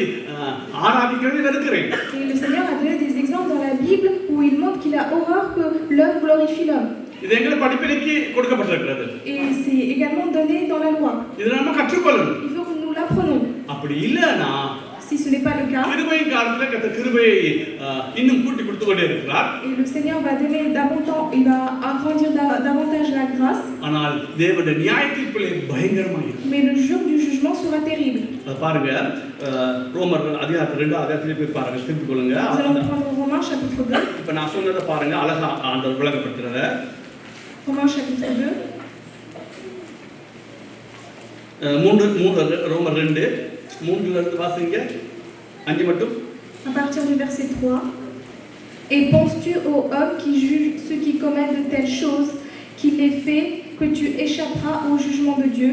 ஆராதிக்கிறது வெறுக்கிறேன். Et le Seigneur a donné des exemples dans la Bible où il montre qu'il a horreur que l'homme glorifie l'homme. இது எங்க படிப்பினைக்கு கொடுக்கப்பட்டிருக்கிறது. Et c'est également donné dans la loi. இத நம்ம கற்றுக்கொள்ளணும். Il faut que nous l'apprenons. அப்படி இல்லனா Si ce n'est pas le cas, கிருபையின் காலத்துல கர்த்தர் கிருபையை இன்னும் கூட்டி கொடுத்து கொண்டே இருக்கிறார். et le Seigneur va donner davantage, il va agrandir davantage la grâce. ஆனால் தேவனுடைய நியாயத்தீர்ப்பிலே பயங்கரமாக இருக்கும். Mais le jour du jugement sera terrible. பாருங்க, ரோமர் அதிகாரம் 2 அதிகாரத்திலே போய் பாருங்க, திருப்பி கொள்ளுங்க. Nous allons prendre Romains chapitre 2. இப்ப நான் சொன்னதை பாருங்க, அழகா ஆண்டவர் விளங்கப்படுத்துறத. Romains chapitre 2. 3 ரோமர் 2 3ல இருந்து வாசிங்க, 5 மட்டும். À partir du verset 3. Et penses-tu aux hommes qui jugent ceux qui commettent de telles choses, qu'il les fait, que tu échapperas au jugement de Dieu?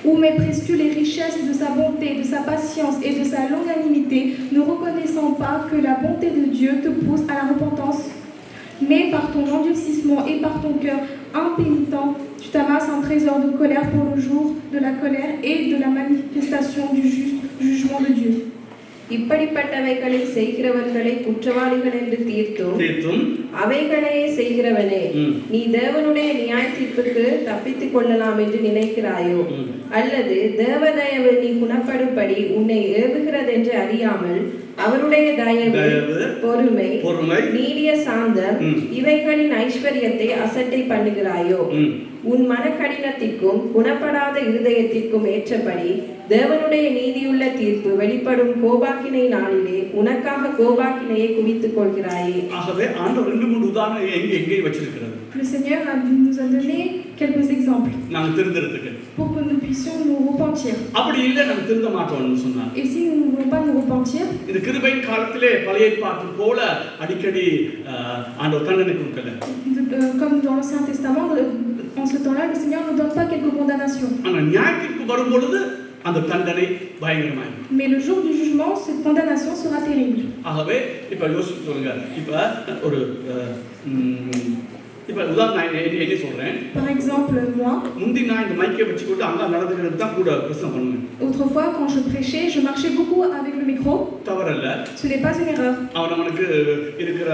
Ou méprises-tu les richesses de sa bonté, de sa patience et de sa longanimité, ne reconnaissant pas que la bonté de Dieu te pousse à la repentance? Mais par ton endurcissement et par ton cœur impénitent, tu t'amasses un trésor de colère pour le jour de la colère et de la manifestation du juste jugement de Dieu. இப்படிப்பட்டவைகளை செய்கிறவர்களை குற்றவாளிகள் என்று தீர்த்தும் அவைகளையே செய்கிறவனே, நீ தேவனுடைய நியாய தீர்ப்புக்கு தப்பித்துக் கொள்ளலாம் என்று நினைக்கிறாயோ? அல்லது தேவதயவு நீ குணப்படும்படி உன்னை ஏவுகிறதென்று அறியாமல் அவருடைய தயவு, பொறுமை, நீடிய சாந்தம் இவைகளின் ஐஸ்வர்யத்தை அசட்டை பண்ணுகிறாயோ? உன் மனக்கடினத்திற்கும் குணப்படாத இருதயத்திற்கும் ஏற்றபடி தேவனுடைய நீதியுள்ள தீர்ப்பு வெளிப்படும் கோபாக்கினை நாளிலே உனக்காக கோபாக்கினையை குவித்துக் கொள்கிறாயே. ஆகவே ஆண்டவர் 2-3 உதாரணம் எங்கே வச்சிருக்கிறது. Le Seigneur nous a donné quelques exemples நாங்க திருந்தறதுக்கு, pour que nous puissions nous repentir. அப்படி இல்ல நம்ம திருந்த மாட்டோம்னு சொன்னார். Et si nous ne voulons pas nous repentir, இந்த கிருபையின் காலத்திலே பழைய ஏற்பாட்டு போல அடிக்கடி ஆண்டவர் தண்டனை கொடுக்கல. comme dans l'Ancien Testament, en ce temps-là, le Seigneur ne donne pas quelques condamnations. ஆனா நியாயத்திற்கு வரும்பொழுது அந்த தண்டனை பயங்கரமாய். Mais le jour du jugement, cette condamnation sera terrible. ஆகவே இப்ப யோசிச்சு சொல்லுங்க, இப்ப ஒரு இப்ப உதாரணம் நான் என்ன சொல்றேன். Par exemple, moi, முந்தி நான் இந்த மைக்கை வச்சுக்கிட்டு அங்க நடந்துக்கிட்டு தான் கூட பிரசங்கம் பண்ணுவேன். autrefois, quand je prêchais, je marchais beaucoup avec le micro. தவறல்ல. Ce n'est pas une erreur. அவனுக்கு இருக்கிற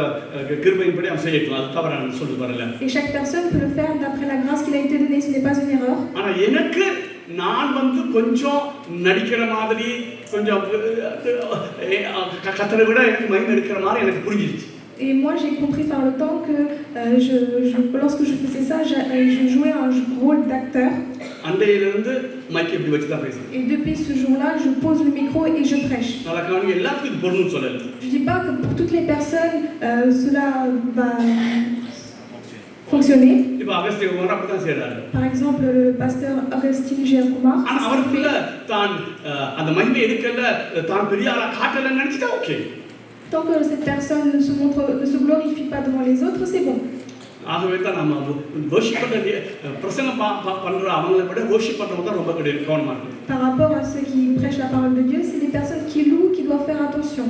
கிருபையின்படி அவன் செய்யலாம். அது தவறான சொல்ல வரல. Et chaque personne peut le faire d'après la grâce qui a été donnée. Ce n'est pas une erreur. ஆனா எனக்கு நான் கொஞ்சம் நடிக்கிற மாதிரி கொஞ்சம் கத்தரை விட எனக்கு மகிமை எடுக்கிற மாதிரி எனக்கு புரிஞ்சிருச்சு. Et moi, j'ai compris par le temps que lorsque je faisais ça, je jouais un rôle d'acteur. அண்டையிலிருந்து மைக் இப்படி வச்சு தான் பேசுறேன். Et depuis ce jour-là, je pose le micro et je prêche. நான் எல்லாத்துக்கும் பொருள்னு சொல்லல. Je dis pas que pour toutes les personnes, cela va fonctionner. இப்போ அகஸ்திய குமார் அப்படிதான் செய்றாரு. Par exemple, le pasteur Augustine Giacomo. ஆனா அவருக்குள்ள தான் அந்த மகிமை எடுக்கல தான் பெரிய ஆளா காட்டலன்னு நினைச்சிட்டா okay. Tant que cette personne ne se glorifie pas devant les autres, c'est bon. ஆகவே தான் நம்ம வர்ஷிப் பண்ற பிரசங்கம் பண்ற அவங்களை விட வர்ஷிப் பண்றவங்க தான் ரொம்ப கவனமா இருக்கணும். Par rapport à ceux qui prêchent la parole de Dieu, c'est les personnes qui louent qui doivent faire attention.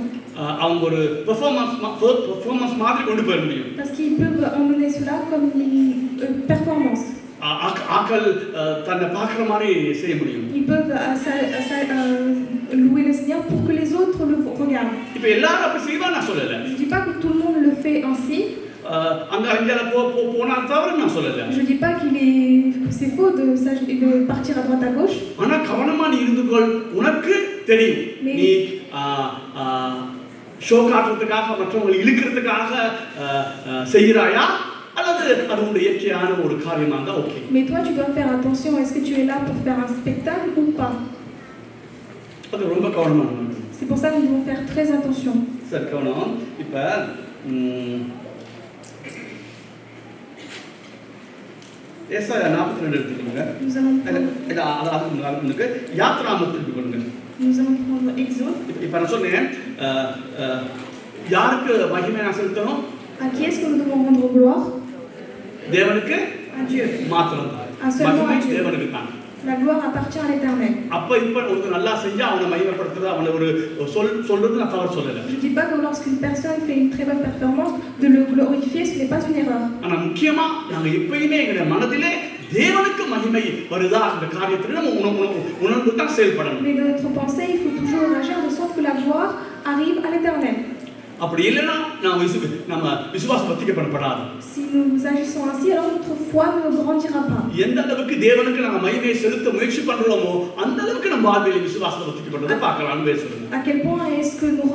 அவங்க ஒரு பெர்ஃபார்மன்ஸ் மாதிரி கொண்டு போக முடியும். Parce qu'ils peuvent emmener cela comme une performance. ஆக்கள் தன்னை பார்க்குற மாதிரி செய்ய முடியும். Ils peuvent louer le Seigneur pour que les autres le regardent. இப்போ எல்லாரும் அப்படி செய்வான்னு நான் சொல்லல. Je dis pas que tout le monde le fait ainsi. அங்க அங்கல போனா தவறு நான் சொல்லல. Je dis pas c'est faux de partir à droite à gauche. ஆனா கவனமா நீ இருந்துக்கொள். உனக்கு தெரியும். நீ ஷோ காட்டுறதுக்காக மற்றவங்களை இழுக்கிறதுக்காக செய்கிறாயா அல்லது அது ஒரு இயற்கையான ஒரு காரியமா இருந்தா okay. Mais toi tu dois faire attention, est-ce que tu es là pour faire un spectacle ou pas? அது ரொம்ப கவனமா இருக்கணும். C'est pour ça que nous devons faire très attention. சரி கவனம். இப்ப ஏசாயா 42 எடுத்துக்கோங்க. Nous allons prendre யாத்ராமத்தை எடுத்துக்கோங்க. Nous allons prendre Exode. இப்ப நான் சொன்னேன் யாருக்கு மகிமை நான் செலுத்தணும்? À qui est-ce que nous devons rendre gloire? தேவனுக்கு À Dieu. மாத்திரம் தான். மகிமை தேவனுக்கு தான். La gloire appartient à l'Éternel. அப்ப இப்ப ஒரு நல்லா செஞ்சா அவனை மகிமைப்படுத்துறது அவனை ஒரு சொல்றது நான் தவறு சொல்லல. Je dis pas que lorsqu'une personne fait une très bonne performance de le glorifier, ce n'est pas une erreur. ஆனா முக்கியமா நாங்க எப்பயுமே எங்க மனதிலே தேவனுக்கு மகிமை வருதா அந்த காரியத்துல நம்ம உணர்ந்து தான் செயல்படணும். Mais dans notre pensée, il faut toujours agir de sorte que la gloire arrive à l'Éternel. அப்படி இல்லனா நம்ம விசுவாசம் வத்திக்கப்படாது. Si nous agissons ainsi, alors notre foi ne grandira pas. எந்த அளவுக்கு தேவனுக்கு நாம மகிமையை செலுத்த முயற்சி பண்றோமோ அந்த அளவுக்கு நம்ம வாழ்விலே விசுவாசம் வத்திக்கப்படுறத பார்க்கலாம்னு பேசுறேன். À quel point est-ce que nous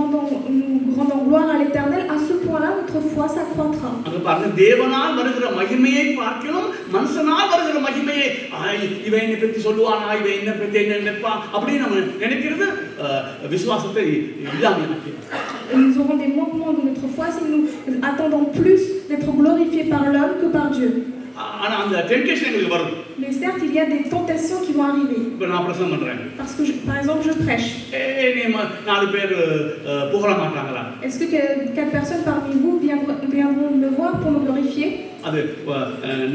rendons gloire à l'Éternel? À ce point-là, notre foi s'accroîtra. அங்க பாருங்க தேவனால் வருகிற மகிமையை பார்க்கிறோம் மனுஷனால் வருகிற மகிமையை இவன் என்ன பத்தி சொல்லுவானா இவன் என்ன பத்தி என்ன நினைப்பான் அப்படி நம்ம நினைக்கிறது விசுவாசத்தை இல்லாம ஆக்கிடும். Nous aurons des manquements de notre foi si nous attendons plus d'être glorifiés par l'homme que par Dieu. ஆனா அந்த டெம்ப்டேஷன் எங்களுக்கு வரும். Mais certes, il y a des tentations qui vont arriver. இப்ப நான் பிரசங்கம் பண்றேன். Parce que par exemple, je prêche. நாலு பேர் புகழ மாட்டாங்களா? Est-ce que quatre personnes parmi vous viendront me voir pour me glorifier? அது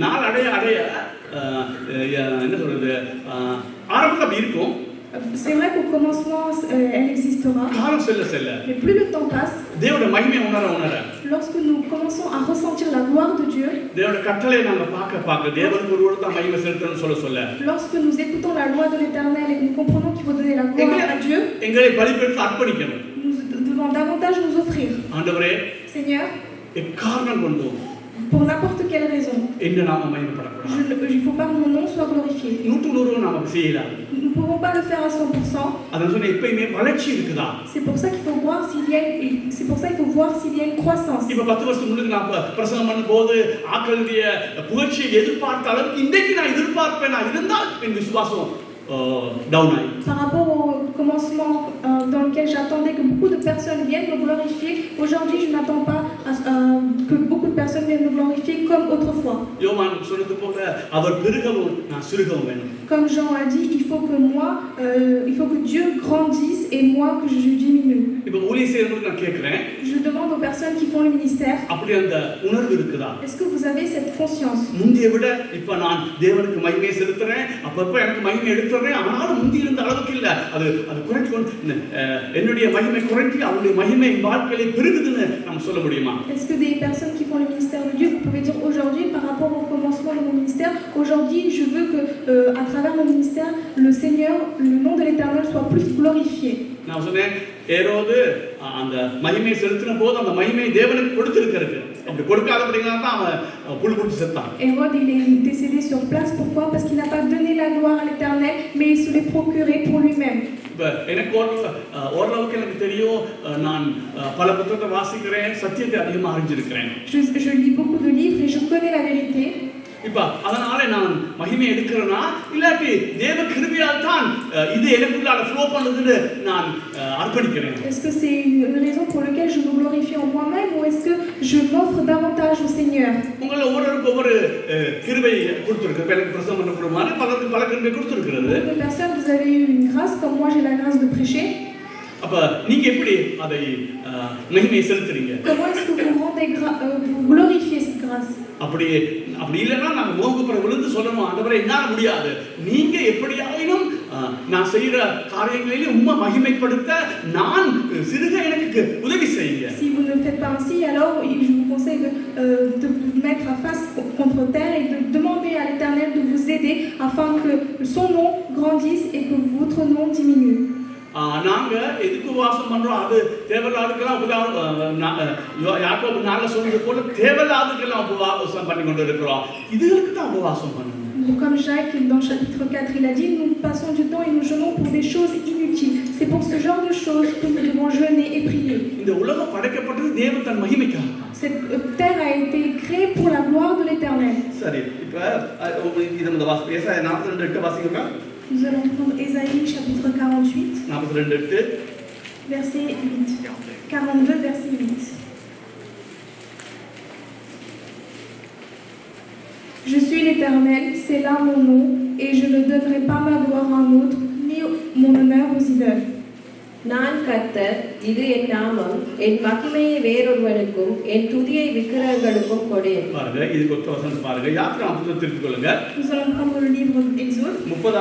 நாள் அடைய என்ன சொல்றது ஆரம்பத்துல அப்படி இருக்கும். C'est vrai qu'au commencement, elle existera. காலம் செல்ல Mais plus le temps passe, தேவனுடைய மகிமை உணர lorsque nous commençons à ressentir la gloire de Dieu, தேவனுடைய கட்டளையை நாம பார்க்க தேவனுக்கு ஒருவர் தான் மகிமை செலுத்தணும்னு சொல்ல lorsque nous écoutons la loi de l'Éternel et que nous comprenons qu'il faut donner la gloire à Dieu, எங்களை பலிபீடத்தில் அர்ப்பணிக்கணும். nous devons davantage nous offrir. ஆண்டவரே, Seigneur, எக்காரணம் கொண்டு pour n'importe quelle raison, இந்த நாம மகிமைப்படக்கூடாது. il ne faut pas que mon nom soit glorifié. 100% நாம செய்யலாம். Nous ne pouvons pas le faire à 100%. அத சொன்ன எப்பயுமே வளர்ச்சி இருக்குதா? C'est pour ça qu'il faut voir s'il y a une croissance. இப்ப 10 வருஷம் முன்னாடி நான் பிரசங்கம் பண்ணும்போது ஆக்களுடைய புகழ்ச்சியை எதிர்பார்த்த அளவுக்கு இன்றைக்கு நான் எதிர்பார்ப்பேன் நான் இருந்தால் என் விசுவாசம் down ஆயி. Par rapport au commencement dans lequel j'attendais que beaucoup de personnes viennent me glorifier, aujourd'hui je n'attends pas que beaucoup de personnes viennent me glorifier comme autrefois. யோவான் சொல்றது போல அவர் பெருகவும் நான் சிறுகவும் வேணும். Comme Jean a dit, il faut que Dieu grandisse et moi que je diminue. இப்ப ஊழிய செய்யறவங்களுக்கு நான் கேக்குறேன். Je demande aux personnes qui font le ministère, அப்படி அந்த உணர்வு இருக்குதா? est-ce que vous avez cette conscience? முந்தியை விட இப்ப நான் தேவனுக்கு மகிமையை செலுத்துறேன். அப்பப்ப எனக்கு மகிமை எடுத்துறேன். ஆனாலும் முந்தி இருந்த அளவுக்கு இல்ல. அது குறைஞ்சு என்னுடைய மகிமை குறைஞ்சு அவருடைய மகிமை வாழ்க்கையில பெருகுதுன்னு நம்ம சொல்ல முடியுமா? Est-ce que des personnes qui font le ministère de Dieu, vous pouvez dire aujourd'hui par de mon ministère. Aujourd'hui, je veux que, à travers mon ministère, le Seigneur, le nom de l'Éternel soit plus glorifié. நான் சொன்னேன் ஏரோது அந்த மகிமையை செலுத்தின போது அந்த மகிமையை தேவனுக்கு கொடுத்திருக்கிறது. அப்படி கொடுக்காதபடினா தான் அவன் புல் புடிச்சு செத்தான். Hérode, il est décédé sur place. Pourquoi? Parce qu'il n'a pas donné la gloire à l'Éternel, mais il se l'est procuré pour lui-même. எனக்கு ஓரளவுக்கு எனக்கு தெரியும். நான் பல புத்தகத்தை வாசிக்கிறேன், சத்தியத்தை அதிகமாக அறிஞ்சிருக்கிறேன். Je lis beaucoup de livres et je connais la vérité. இப்ப அதனால நான் மகிமை எடுக்கிறேனா இல்லாட்டி தேவ கிருபையால் தான் இது எனக்குள்ள ஃப்ளோ பண்ணுதுன்னு நான் அர்ப்பணிக்கிறேன். Est-ce que c'est une raison pour laquelle je me glorifie en moi-même ou est-ce que je m'offre davantage au Seigneur? உங்கள ஒவ்வொருவருக்கு ஒவ்வொரு கிருபை கொடுத்திருக்கு. எனக்கு பிரசங்கம் பண்ண கொடுமாறு பலருக்கு பல கிருபை கொடுத்திருக்கிறது. Beaucoup de personnes, vous avez eu une grâce comme moi j'ai la grâce de prêcher. அப்ப நீங்க எப்படி அதை மகிமையை செலுத்துறீங்க? Comment est-ce que vous rendez vous glorifiez cette grâce? அப்படி இல்லைன்னா நாங்க மோகப்புற விழுந்து சொல்லணும், ஆண்டவரே என்னால முடியாது, நீங்க எப்படியாயினும் நான் செய்யற காரியங்களிலே உம்மை மகிமைப்படுத்த நான் சிறுக எனக்கு உதவி செய்யுங்க. Si vous ne faites pas ainsi, alors je vous conseille de vous mettre face contre terre et de demander à l'Éternel de vous aider afin que son nom grandisse et que votre nom diminue. நாங்க எதுக்கு உபவாசம் பண்றோம்? அது தேவலாதுக்கெல்லாம் யாக்கோபு 4 சொன்னது போல தேவலாதுக்கெல்லாம் உபவாசம் பண்ணி கொண்டு இருக்கிறோம். இதுகளுக்கு தான் உபவாசம் பண்ணணும். Comme Jacques dans le chapitre 4 il a dit, nous passons du temps et nous jeûnons pour des choses inutiles. C'est pour ce genre de choses que nous devons jeûner et prier. இந்த உலகம் படைக்கப்பட்டது தேவன் தன் மகிமைக்காக. Cette terre a été créée pour la gloire de l'Éternel. சரி, இப்ப இது நம்ம வாசிப்போம். ஏசாயா 42:8 வாசிங்க. Nous allons prendre Ésaïe chapitre 48, 42:8 verset 8. 42 verset 8. Je suis l'Éternel, c'est là mon nom, et je ne donnerai pas ma gloire à un autre, ni mon honneur aux idoles. நான் கர்த்தர், இது என் நாமம், என் மகிமையை வேறொருவனுக்கும் என் துதியை விக்கிரகங்களுக்கும் கொடேன். பாருங்க, இது கொத்த வசனம் பாருங்க. யாத்திரா புத்தகத்தை திருப்பிக் கொள்ளுங்க. Nous allons prendre le livre d'Exode. 30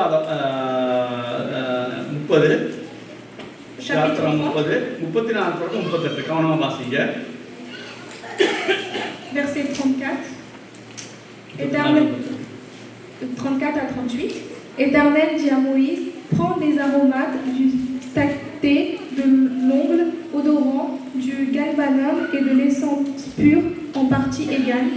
yatra 30 34 38 கவனமா வாசிங்க. Verset 34. Éternel 34 à 38. Éternel dit à Moïse, prends des aromates du stacté, de l'ongle odorant, du galbanum et de l'essence pure en partie égale.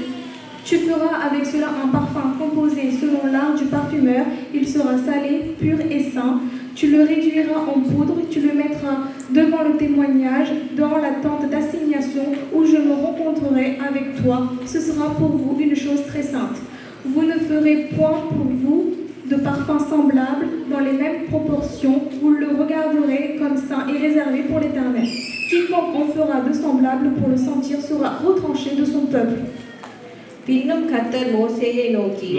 Tu feras avec cela un parfum composé selon l'art du parfumeur. Il sera salé, pur et saint. Tu le réduiras en poudre, tu le mettras devant le témoignage, dans la tente d'assignation où je me rencontrerai avec toi. Ce sera pour vous une chose très sainte. Vous ne ferez point pour vous de parfum semblable dans les mêmes proportions. Vous le regarderez comme saint et réservé pour l'Éternel. Quiconque en fera de semblable pour le sentir sera retranché de son peuple. பின்னும் கர்த்தர் மோசேயை நோக்கி,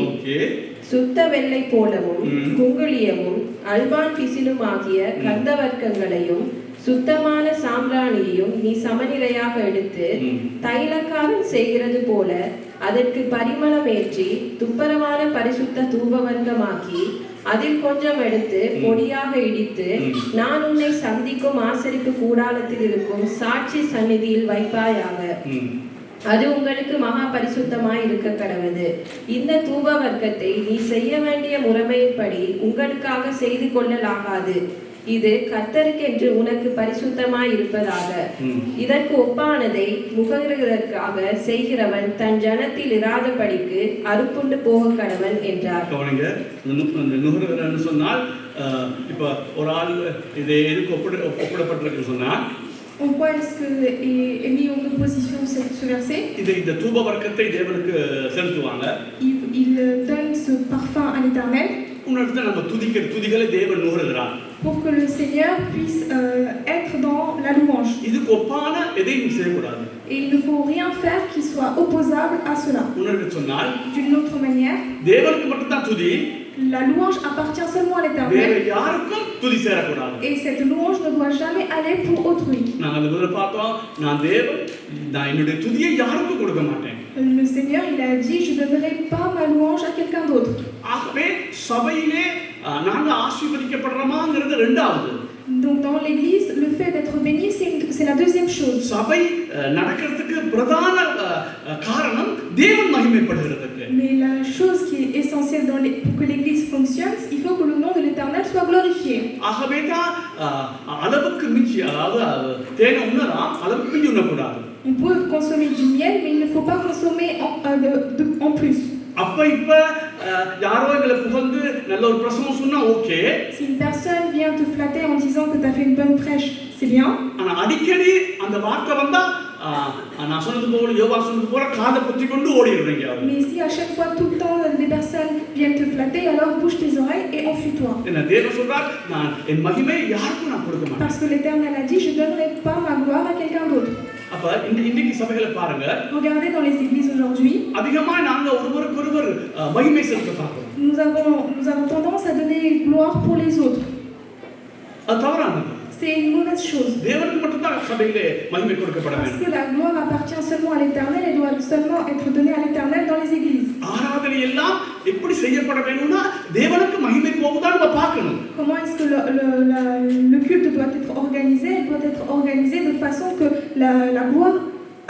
சுத்த வெள்ளை போலவும் குங்குளியமும் அல்பான் பிசினுமாகிய கந்தவர்க்கங்களையும் சுத்தமான சாம்பிராணியையும் நீ சமநிலையாக எடுத்து தைலக்காரன் செய்கிறது போல அதற்கு பரிமளம் ஏற்றி துப்பரமான பரிசுத்த தூபவர்க்கமாக்கி அதில் கொஞ்சம் எடுத்து பொடியாக இடித்து நான் உன்னை சந்திக்கும் ஆசரிப்பு கூடாரத்தில் இருக்கும் சாட்சி சந்நிதியில் வைப்பாயாக. அது உங்களுக்கு மகா பரிசுத்தமாய் இருக்க கடவுது. இந்த தூப வர்க்கத்தை நீ செய்ய வேண்டிய முறைமையின்படி உங்களுக்காக செய்து கொள்ளலாகாது. இது கர்த்தருக்கென்று உனக்கு பரிசுத்தமாய் இருப்பதாக. இதற்கு ஒப்பானதை முகருவதற்காக செய்கிறவன் தன் ஜனத்தில் இராதபடிக்கு அறுப்புண்டு போக கடவன் என்றார். சொன்னால் இப்ப ஒரு ஆள் இதை எதுக்கு ஒப்பிடப்பட்டிருக்கு சொன்னால் En quoi est-ce que est mis en opposition ce verset? Il donne ce parfum à l'Éternel pour que le Seigneur puisse être dans la louange. Et il ne faut rien faire qui soit opposable à cela. D'une autre manière, la louange appartient seulement à l'Éternel. Et cette louange ne doit jamais aller pour autrui. Le Seigneur, il a dit, je ne donnerai pas ma louange à quelqu'un d'autre. Donc dans l'église, le fait d'être béni, c'est la deuxième chose. Mais la chose essentiel pour que l'Église fonctionne, il faut que le nom de l'Éternel soit glorifié. ஆகவே தான் அளவுக்கு மிஞ்சி அதாவது தேனை உண்ணலாம், அளவுக்கு மிஞ்சி உண்ணக்கூடாது. On peut consommer du miel, mais il ne faut pas consommer en plus. அப்ப இப்ப யாரோ எங்களை புகழ்ந்து நல்ல ஒரு பிரசங்கம் சொன்னா okay. Si une personne vient te flatter en disant que tu as fait une bonne prêche, c'est bien. ஆனா அடிக்கடி அந்த வார்த்தை வந்தா நான் சொன்னது போல யோவா சொன்னது போல காதை பொத்தி கொண்டு ஓடிடுறீங்க. Mais si à chaque fois tout le temps des personnes viennent te flatter, alors bouge tes oreilles et enfuis-toi. என்ன தேவன் சொல்றார், நான் என் மகிமை யாருக்கும் நான் கொடுக்க மாட்டேன். Parce que l'Éternel a dit, je donnerai pas ma gloire à quelqu'un d'autre. அப்ப இன்னைக்கு சபைகளை பாருங்க. Regardez dans les églises aujourd'hui. அதிகமா நாங்க ஒருவருக்கொருவர் மகிமை செலுத்த பார்க்கிறோம். Nous avons tendance à donner gloire pour les autres. அது தவறானது. C'est une mauvaise chose. தேவனுக்கு மட்டும் தான் சபையிலே மகிமை கொடுக்கப்பட வேண்டும். Parce que la gloire appartient seulement à l'Éternel et doit seulement être donnée à l'Éternel dans les églises. ஆராதனை எல்லாம் எப்படி செய்யப்பட வேணும்னா தேவனுக்கு மகிமை போகுதா நம்ம பார்க்கணும். Comment est-ce que le culte doit être organisé? Il doit être organisé de façon que la gloire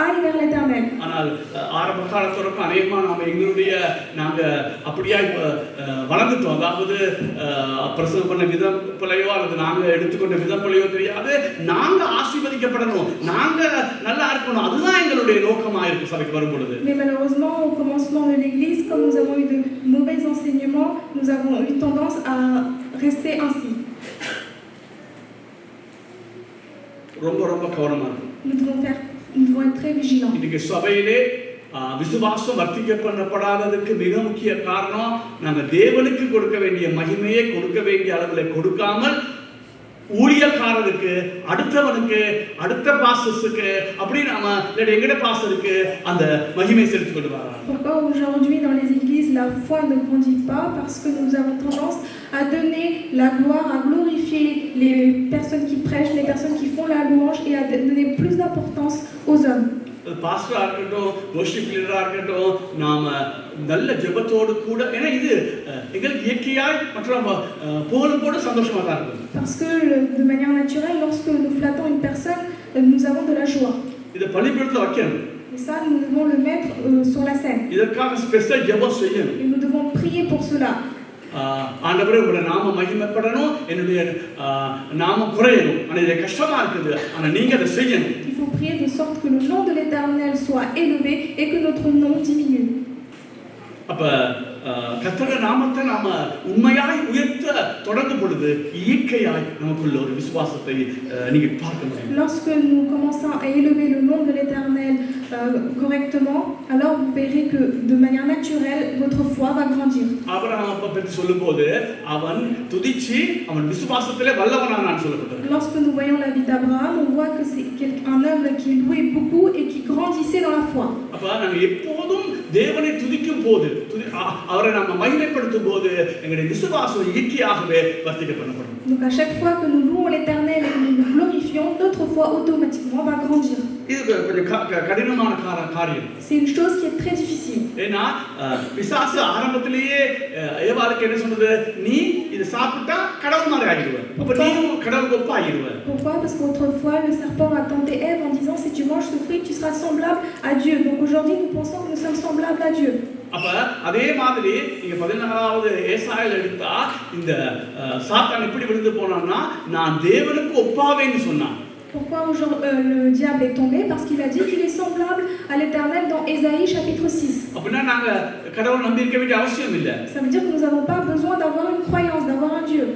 aille vers l'Éternel. ஆனால் ஆரம்ப காலத்துல அநேகமா நாங்க அப்படியே வளர்ந்துட்டோம். அதாவது பிரசங்கம் பண்ண விதம் பிள்ளையோ அல்லது நாங்க எடுத்துக்கொண்ட விதம் பிள்ளையோ தெரியாது. நாங்க ஆசீர்வதிக்கப்படணும், நாங்க நல்லா இருக்கணும், அதுதான் எங்களுடைய நோக்கமா இருக்கு சபைக்கு வரும் பொழுது. Mais malheureusement, au commencement de l'Église, comme nous avons eu de mauvais enseignements, nous avons eu tendance à rester ainsi. ரொம்ப கவனமா இருக்கணும். Nous devons être très vigilants. இன்னைக்கு சபையிலே விசுவாசம் வர்த்திக்கப்படப்படாததுக்கு மிக முக்கிய காரணம் நாங்க தேவனுக்கு கொடுக்க வேண்டிய மகிமையை கொடுக்க வேண்டிய அளவில் கொடுக்காமல் ஊழியக்காரருக்கு, அடுத்தவனுக்கு, அடுத்த பாஸ்டர்ஸுக்கு அப்படி நாம எங்கட பாஸ்டருக்கு அந்த மகிமை செலுத்திக் கொண்டு வராங்க. Pourquoi aujourd'hui dans les églises la foi ne grandit pas? Parce que nous avons tendance à donner la gloire, à glorifier les personnes qui prêchent, les personnes qui font la louange et à donner plus d'importance aux hommes. பாஸ்டரா இருக்கட்டும், worship லீடரா இருக்கட்டும், நாம நல்ல ஜெபத்தோடு கூட, ஏன்னா இது எங்களுக்கு இயற்கையாய் மற்றும் புகழும் கூட சந்தோஷமா தான் இருக்கும். Parce que de manière naturelle, lorsque nous flattons une personne, nous avons de la joie. இத பலிபீடத்துல வைக்கணும். Et ça, nous devons le mettre sur la scène. இதற்காக ஸ்பெஷல் ஜெபம் செய்யணும். Et nous devons prier pour cela. ஆண்டவரே உங்களுடைய நாம மகிமைப்படணும், என்னுடைய நாமம் குறையணும். ஆனா இது கஷ்டமா இருக்குது, ஆனா நீங்க அதை செய்யணும். Il faut prier de sorte que le nom de l'Éternel soit élevé et que notre nom diminue. அப்ப கர்த்தருடைய நாமத்தை நாம உண்மையாய் உயர்த்த தொடங்கும் பொழுது இயற்கையாய் நமக்குள்ள ஒரு விசுவாசத்தை நீங்க பார்க்க முடியும். Lorsque nous commençons à élever le nom de l'Éternel correctement, alors vous verrez que de manière naturelle votre foi va grandir. Abraham பற்றி சொல்லும்போது அவன் துதிச்சி அவன் விசுவாசத்திலே வல்லவனானான் சொல்லப்பட்டது. Lorsque nous voyons la vie d'Abraham, on voit que c'est un homme qui louait beaucoup et qui grandissait dans la foi. அப்ப நாம எப்போதும் தேவனை துதிக்கும் போது, அவரை நாம மகிமைப்படுத்தும் போது எங்களுடைய விசுவாசம் இயற்கையாகவே வர்த்திக்கப்படும். Donc à chaque fois que nous louons l'Éternel et que nous le glorifions, notre foi automatiquement va grandir. இது கொஞ்சம் கடினமான காரியம். C'est une chose qui est très difficile. ஏன்னா பிசாசு ஆரம்பத்திலேயே ஏவாளுக்கு என்ன சொன்னது, நீ இது சாப்பிட்டா கடவுள் மாதிரி ஆகிடுவ, அப்ப நீயும் கடவுளுக்கு ஒப்பா ஆகிடுவ. Pourquoi? Parce qu'autrefois le serpent a tenté Ève en disant si tu manges ce fruit tu seras semblable à Dieu. Donc aujourd'hui nous pensons que nous sommes semblables à Dieu. அப்ப அதே மாதிரி நீங்க 14வது ஏசாயால எடுத்தா இந்த சாத்தான் எப்படி விழுந்து போனான்னா நான் தேவனுக்கு ஒப்பாவேன்னு சொன்னான். Pourquoi le diable est tombé? Parce qu'il a dit qu'il est semblable à l'Éternel dans Ésaïe chapitre 6. அப்படினா நாங்க கடவுளை நம்பி இருக்க வேண்டிய அவசியம் இல்ல. Ça veut dire que nous n'avons pas besoin d'avoir une croyance, d'avoir un Dieu.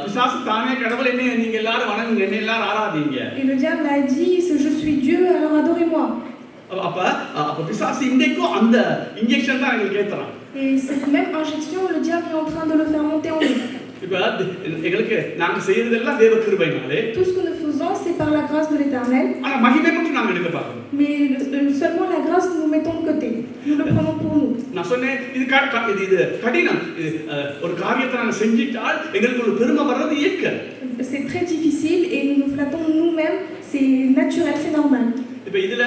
பிசாசு தானே கடவுளை நீங்க எல்லாரும் வணங்குங்க, என்ன எல்லாரும் ஆராதிங்க. Et le diable a dit je suis Dieu alors adorez-moi. அப்ப பிசாசு இன்றைக்கும் அந்த இன்ஜெக்ஷன் தான் எங்களுக்கு ஏத்துறான். Et cette même injection le diable est en train de le faire monter en nous. இப்ப எங்களுக்கு நாங்க செய்யறதெல்லாம் தேவ கிருபையினாலே. Tout ce que nous faisons c'est par la grâce de l'Éternel. ஆனா மகிமை மட்டும் நாங்க எடுக்க பார்க்கணும். Mais seulement la grâce nous mettons de côté. Nous le prenons pour nous. நான் சொன்னேன் இது கடினம். ஒரு காரியத்தை நாங்க செஞ்சிட்டால் எங்களுக்கு ஒரு பெருமை வர்றது இயற்கை. C'est très difficile et nous nous flattons nous-mêmes, c'est naturel, c'est normal. இப்ப இதுல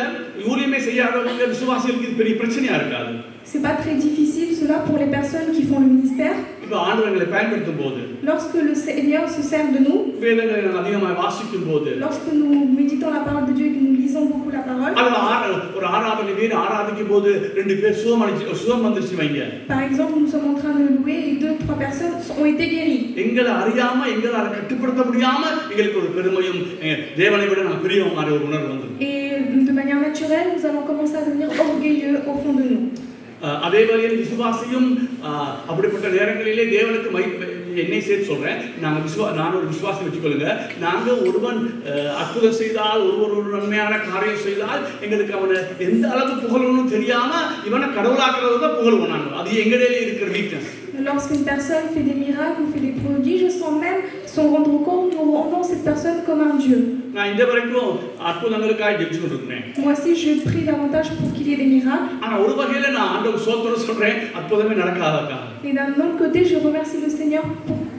ஊழியமே செய்யாதவங்க விசுவாசிகளுக்கு இது பெரிய பிரச்சனையா இருக்காது. C'est pas très difficile cela pour les personnes qui font le ministère. இப்ப இப்போ ஆண்டவர்களை பயன்படுத்தும் போது Lorsque le Seigneur se sert de nous, வேதங்களை நாம் அதிகமாக வாசிக்கும் போது lorsque nous méditons la parole de Dieu et que nous lisons beaucoup la parole, அல்லது ஒரு ஆராதனை வீடு ஆராதிக்கும் போது 2 பேர் சுகம் வந்துருச்சு வைங்க. par exemple, nous sommes en train de louer et 2-3 personnes ont été guéries. எங்களை அறியாம எங்களை கட்டுப்படுத்த முடியாம எங்களுக்கு ஒரு பெருமையும் தேவனை விட நான் பெரியவமான ஒரு உணர்வு வந்தது. Et de manière naturelle, nous allons commencer à devenir orgueilleux au fond de nous. அதே வழியில் விசுவாசியும் அப்படிப்பட்ட நேரங்களிலே தேவனுக்கு என்னை சேர்த்து சொல்றேன். நான் ஒரு விசுவாசம் வச்சுக்கொள்ளுங்க. நாங்கள் ஒருவன் அற்புதம் செய்தால் ஒரு நன்மையான காரியம் செய்தால் எங்களுக்கு அவனை எந்த அளவு புகழணும்னு தெரியாம இவனை கடவுளாக்குறது தான் புகழ்வோம். நாங்கள் அது எங்களிடையே இருக்கிற weakness. Lorsqu'une personne fait des miracles ou fait des prodiges, sans même s'en rendre compte, nous rendons cette personne comme un Dieu. நான் இந்த வரைக்கும் அற்புதங்களுக்காக ஜெபிச்சுட்டு இருக்கேன். Moi aussi, je prie davantage pour qu'il y ait des miracles. ஆனா ஒரு வகையில நான் ஆண்டவர் சோத்திரம் சொல்றேன், அற்புதமே நடக்காதக்கா. Et d'un autre côté, je remercie le Seigneur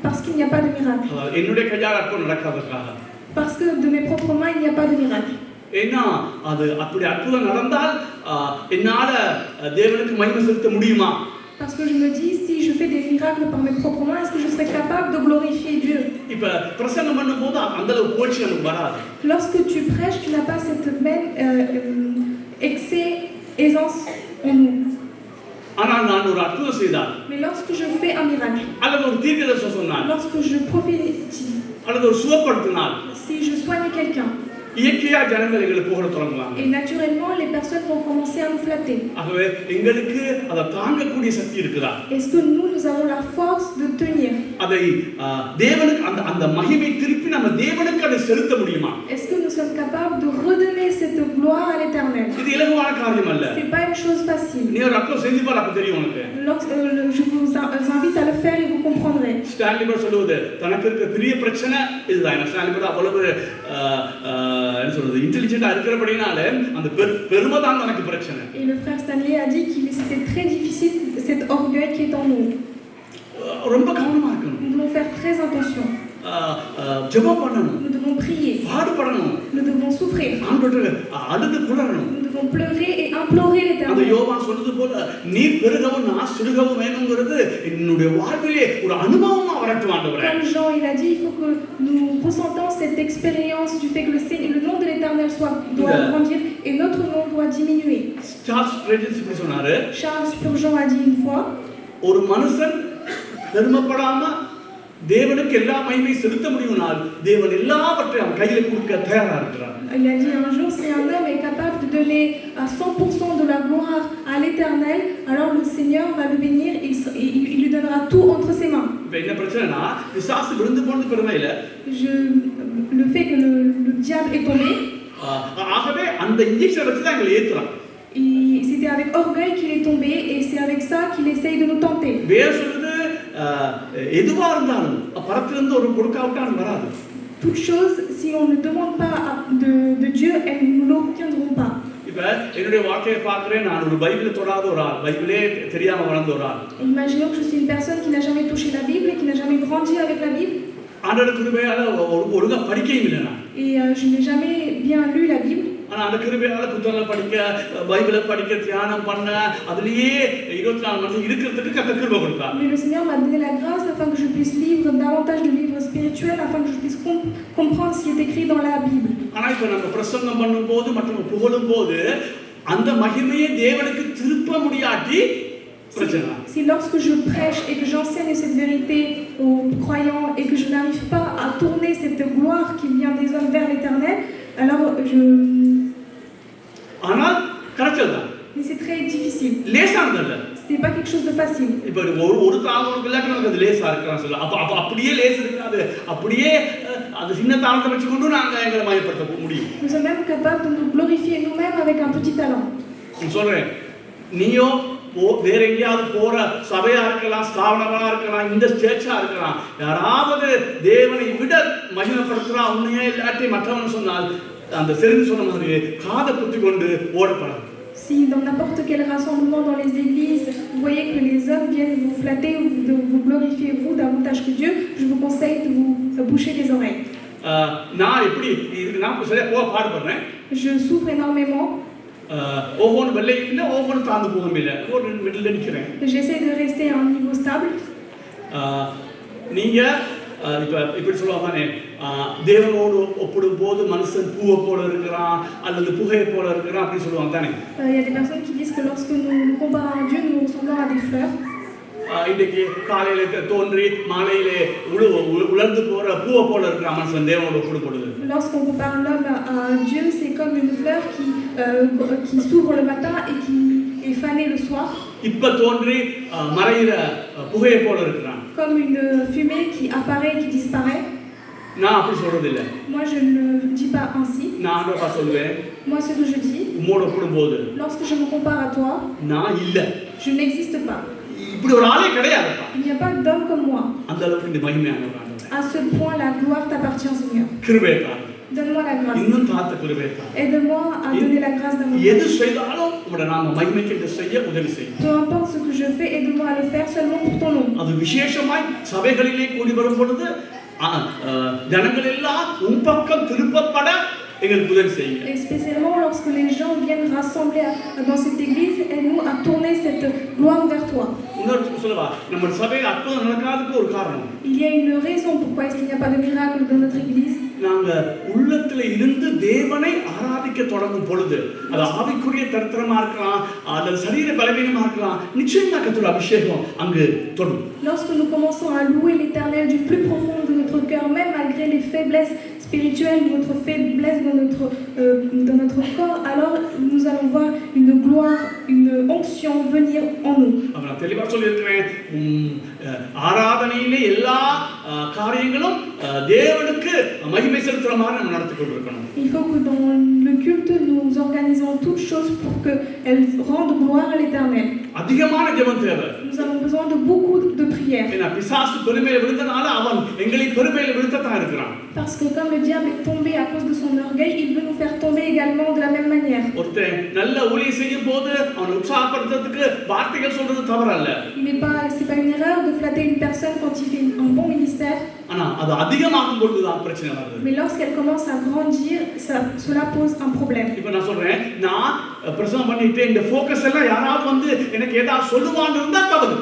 parce qu'il n'y a pas de miracle. என்னுடைய கையால் அற்புதம் நடக்காதக்கா. Parce que de mes propres mains, il n'y a pas de miracle. ஏன்னா அது அப்படி அற்புதம் நடந்தால் என்னால தேவனுக்கு மகிமை செலுத்த முடியுமா? Parce que je me dis, si je fais des miracles par mes propres mains, est-ce que je serai capable de glorifier Dieu? இப்ப பிரசங்கம் பண்ணும்போது அந்த அளவு கோட்சி நமக்கு வராது. Lorsque tu prêches, tu n'as pas cette même excès, aisance en nous. ஆனால் நான் ஒரு அற்புதம் செய்தால், Mais lorsque je fais un miracle, அல்லது ஒரு தீர்க்கதரிசனம் சொன்னால், lorsque je prophétise, அல்லது ஒரு சுகப்படுத்தினால், si je soigne quelqu'un, இயற்கையா ஜனங்கள் எங்களை புகழ தொடங்குவாங்க. et naturellement les personnes vont commencer à nous flatter. ஆகவே எங்களுக்கு அதை தாங்கக்கூடிய சக்தி இருக்குதா? Est-ce que nous avons la force de tenir? அதை தேவனுக்கு அந்த மகிமை திருப்பி நம்ம தேவனுக்கு அதை செலுத்த முடியுமா? Est-ce que nous sommes capables de redonner cette gloire à l'Éternel? இது இலகுவான காரியம் அல்ல. C'est pas une chose facile. நீ ஒரு அற்புதம் செஞ்சு பாரு, அப்ப தெரியும் உனக்கு. Je vous invite à le faire et vous comprendrez. Stanley per சொல்லுவது தனக்கு இருக்க பெரிய பிரச்சனை இதுதான். ஸ்டான்லி பர் அவ்வளவு என்ன சொல்றது இன்டெலிஜென்ட்டா இருக்கிறபடினால அந்த பெருமை தான் தனக்கு பிரச்சனை. Et le frère Stanley a dit qu'il était très difficile cet orgueil qui est en nous. ரொம்ப கவனமா இருக்கணும். Nous devons faire très attention. ஜெபம் பண்ணணும். Nous devons prier. பாடுபடணும். Nous devons souffrir. ஆண்டவரே அழுது குளறணும். Nous devons pleurer et implorer அந்த l'Éternel. யோவான் சொன்னது போல நீர் பெருகவும் நான் சிறுகவும் வேணும்ங்கிறது என்னுடைய வாழ்விலே ஒரு அனுபவமா வரட்டும் ஆண்டவரே. Comme Jean, il a dit, il faut que nous ressentons cette expérience du fait que le nom de l'Éternel doit grandir et notre nom doit diminuer. Charles Spurgeon இப்படி சொன்னாரு. Charles Spurgeon a dit une fois, ஒரு மனுஷன் பெருமைப்படாம தேவனுக்கு எல்லா மகிமை செலுத்த முடியும்னால் தேவன் எல்லாவற்றையும் அவன் கையில கொடுக்க தயாரா இருக்கிறார். il a dit un jour, si un homme est capable de donner à 100% de la gloire à l'Éternel, alors le Seigneur va le bénir et il lui donnera tout entre ses mains. இப்ப என்ன பிரச்சனைனா பிசாசு விழுந்து போனது பெருமையில Le fait que le diable est tombé, ஆகவே அந்த injection வச்சு தான் எங்களை ஏத்துறான். c'était avec orgueil qu'il est tombé et c'est avec ça qu'il essaye de nous tenter. வேற சொல்லுது எதுவா இருந்தாலும் பரத்திலிருந்து ஒரு கொடுக்காவிட்டாலும் வராது. Toute chose, si on ne demande pas de Dieu, elles ne l'obtiendront pas. இப்ப என்னுடைய வாழ்க்கையை பார்க்கிறேன். நான் ஒரு பைபிளை தொடாத ஒரு ஆள், பைபிளே தெரியாம வளர்ந்த ஒரு ஆள். Imaginons que je suis une personne qui n'a jamais touché la Bible et qui n'a jamais grandi avec la Bible. ஆண்டவர் கிருபையால ஒழுங்கா படிக்கவும் இல்லை நான். Et je n'ai jamais bien lu la Bible. ஆனா அந்த கிருபையால புத்தகங்களை படிக்க, பைபிளை படிக்க, தியானம் பண்ண, அதுலயே 24 மணி நேரம் இருக்கிறதுக்கு கர்த்தர் கிருபை கொடுத்தார். Mais le Seigneur m'a donné la grâce afin que je puisse lire davantage de livres spirituels, afin que je puisse comprendre ce qui est écrit dans la Bible. ஆனா இப்ப நம்ம பிரசங்கம் பண்ணும்போது மற்றும் புகழும் போது அந்த மகிமையை தேவனுக்கு திருப்ப முடியாட்டி பிரச்சனை. Si lorsque je prêche et que j'enseigne cette vérité aux croyants et que je n'arrive pas à tourner cette gloire qui vient des hommes vers l'Éternel, alors ஆனால் கரெக்ட்தான். Mais c'est très difficile. லேசானதல்ல. C'est pas quelque chose de facile. இப்ப ஒரு தாளம் இல்ல நமக்கு அது லேசா இருக்கலாம் சொல்ல. அப்ப அப்படியே லேஸ் இருக்காது. அப்படியே அது சின்ன தாளத்தை வச்சு கொண்டு நாங்க எங்களை மயப்படுத்த முடியும். Nous sommes même capables de nous glorifier nous-mêmes avec un petit talent. நான் சொல்றேன், நீயோ வேற எங்கேயாவது போற சபையா இருக்கலாம், ஸ்தாபனமா இருக்கலாம், இந்த சர்ச்சா இருக்கலாம், யாராவது தேவனை விட மகிமைப்படுத்துறா உண்மையே இல்லாட்டி மற்றவன் சொன்னால் அந்த செறிந்து சொன்ன மாதிரி காதை குத்தி கொண்டு ஓடப்படாது. Si dans n'importe quel rassemblement dans les églises, vous voyez que les hommes viennent vous flatter ou de vous glorifier vous davantage que Dieu, je vous conseille de vous boucher les oreilles. நான் எப்படி இதுக்கு நான் சரியா போக பாடுபடுறேன். Je souffre énormément. ஒவ்வொரு வெள்ளை இல்லை, ஒவ்வொரு தாழ்ந்து போகும் இல்லை, ஒரு மிடில் நிற்கிறேன். J'essaie de rester à un niveau stable. நீங்க இப்போ இப்படி சொல்லுவாங்க தேவனோடு ஒப்பிடும் போது மனுஷன் பூவை போல இருக்கிறான் அல்லது புகையை போல இருக்கிறான் அப்படி சொல்லுவாங்க தானே. Il y a des personnes qui disent que lorsque nous nous comparons à Dieu, nous ressemblons à des fleurs. இன்றைக்கு காலையில தோன்றி மாலையிலே உலர்ந்து போற பூவை போல இருக்கிற மனுஷன் தேவனோடு ஒப்பிடும்போது. Lorsqu'on compare l'homme à Dieu, c'est comme une fleur qui s'ouvre le matin et qui est fanée le soir. இப்ப தோன்றி மறையிற புகையை போல இருக்கிறான். Comme une fumée qui apparaît et qui disparaît. நான் அப்படி சொல்றது இல்ல. Moi je ne dis pas ainsi. நான் என்ன சொல்வேன்? Moi ce que je dis. உம்மோடு ஒப்பிடும்போது. Lorsque je me compare à toi. நான் இல்ல. Je n'existe pas. இப்படி ஒரு ஆளே கிடையாதுப்பா. Il n'y a pas d'homme comme moi. அந்த அளவுக்கு இந்த மகிமையானவர் ஆண்டவரே. À ce point la gloire t'appartient Seigneur. கிருபையா. Donne-moi la grâce. இன்னும் தாத்த கிருபையா. Aide-moi à donner la grâce d'amour. எது செய்தாலும் உம்முடைய நாம மகிமைக்கு செய்ய உதவி செய். Peu importe ce que je fais, aide-moi à le faire seulement pour ton nom. அது விசேஷமாய் சபைகளிலே கூடி வரும் பொழுது ஜனங்கள் எல்லாம் உன் பக்கம் திருப்பப்பட எங்களுக்கு உதவி செய்யுங்க. Et spécialement lorsque les gens viennent rassembler dans cette église, aide-nous à tourner cette gloire vers toi. இன்னொரு சொல்லவா நம்ம சபையில் அற்புதம் நடக்காததுக்கு ஒரு காரணம். Il y a une raison pourquoi est-ce qu'il n'y a pas de miracle dans notre église. நாங்க உள்ளத்துல இருந்து தேவனை ஆராதிக்க தொடங்கும் பொழுது அது ஆவிக்குரிய தரித்திரமா இருக்கலாம் அல்லது சரீர பலவீனமா இருக்கலாம் நிச்சயமா கர்த்தருடைய அபிஷேகம் அங்கு தொடும். Lorsque nous commençons à louer l'Éternel du plus profond de notre cœur, même malgré les faiblesses spirituelles, notre faiblesse dans notre corps, alors nous allons voir une gloire, une onction venir en nous. நான் தெளிவா சொல்லியிருக்கிறேன். ஆராதனையிலே எல்லா காரியங்களும் தேவனுக்கு மகிமை செலுத்துற மாதிரி நம்ம நடத்தி கொண்டிருக்கணும். Il faut que dans le culte nous organisons toutes choses pour qu'elles rendent gloire à l'Éternel. அதிகமான ஜெபம் தேவை. Nous avons besoin de beaucoup de prières. ஏன்னா பிசாசு பெருமையில விழுந்தனால அவன் எங்களை பெருமையில விழுத்தத்தான் இருக்கிறான். Parce que comme le diable est tombé à cause de son orgueil, il veut nous faire tomber également de la même manière. ஒருத்தன் நல்ல ஊழியம் செய்யும் போது அவனை உற்சாகப்படுத்துறதுக்கு வார்த்தைகள் சொல்றது தவறல்ல. C'est pas une erreur de flatter une personne quand il fait un bon ministère. ஆனா அது அதிகமாகும் பொழுதுதான் பிரச்சனை வருது. Mais lorsqu'elle commence à grandir, cela pose un problème. இப்போ நான் சொல்றேன், நான் பிரசங்கம் பண்ணிட்டு இந்த ஃபோக்கஸ் எல்லாம் யாராவது வந்து எனக்கு ஏதாவது சொல்லுவான்னு இருந்தா தவறு.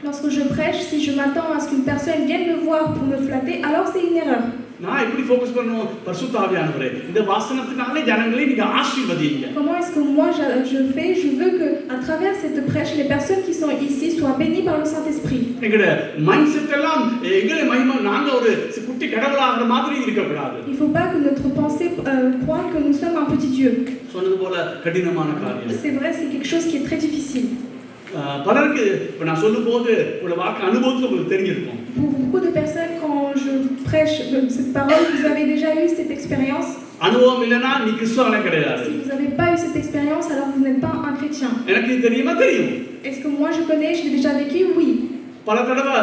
Lorsque je prêche, si je m'attends à ce qu'une personne vienne me voir pour me flatter, alors c'est une erreur. நான் எப்படி ஃபோக்கஸ் பண்ணணும்? பரிசுத்த ஆவியானவரே இந்த வாசனத்தினாலே ஜனங்களை நீங்க ஆசீர்வதிங்க. Comment est-ce que moi je fais? Je veux que à travers cette prêche, les personnes qui sont ici soient bénies par le Saint-Esprit. எங்கட மைண்ட் செட் எல்லாம் எங்களை மகிமை நாங்க ஒரு குட்டி கடவுளாகிற மாதிரி இருக்க கூடாது. Il faut pas que notre pensée croie que nous sommes un petit Dieu. சொன்னது போல கடினமான காரியம். C'est vrai, c'est quelque chose qui est très difficile. பலருக்கு இப்ப நான் சொல்லும்போது ஒரு வாக்கு அனுபவத்துல உங்களுக்கு தெரிஞ்சிருக்கும். Pour beaucoup de personnes, quand je prêche cette parole, vous avez déjà eu cette expérience. அனுபவம் இல்லனா நீ கிறிஸ்தவனே கிடையாது. Si vous n'avez pas eu cette expérience, alors vous n'êtes pas un chrétien. எனக்கு தெரியுமா தெரியும். Est-ce que moi je connais, je l'ai déjà vécu? Oui. பல தடவை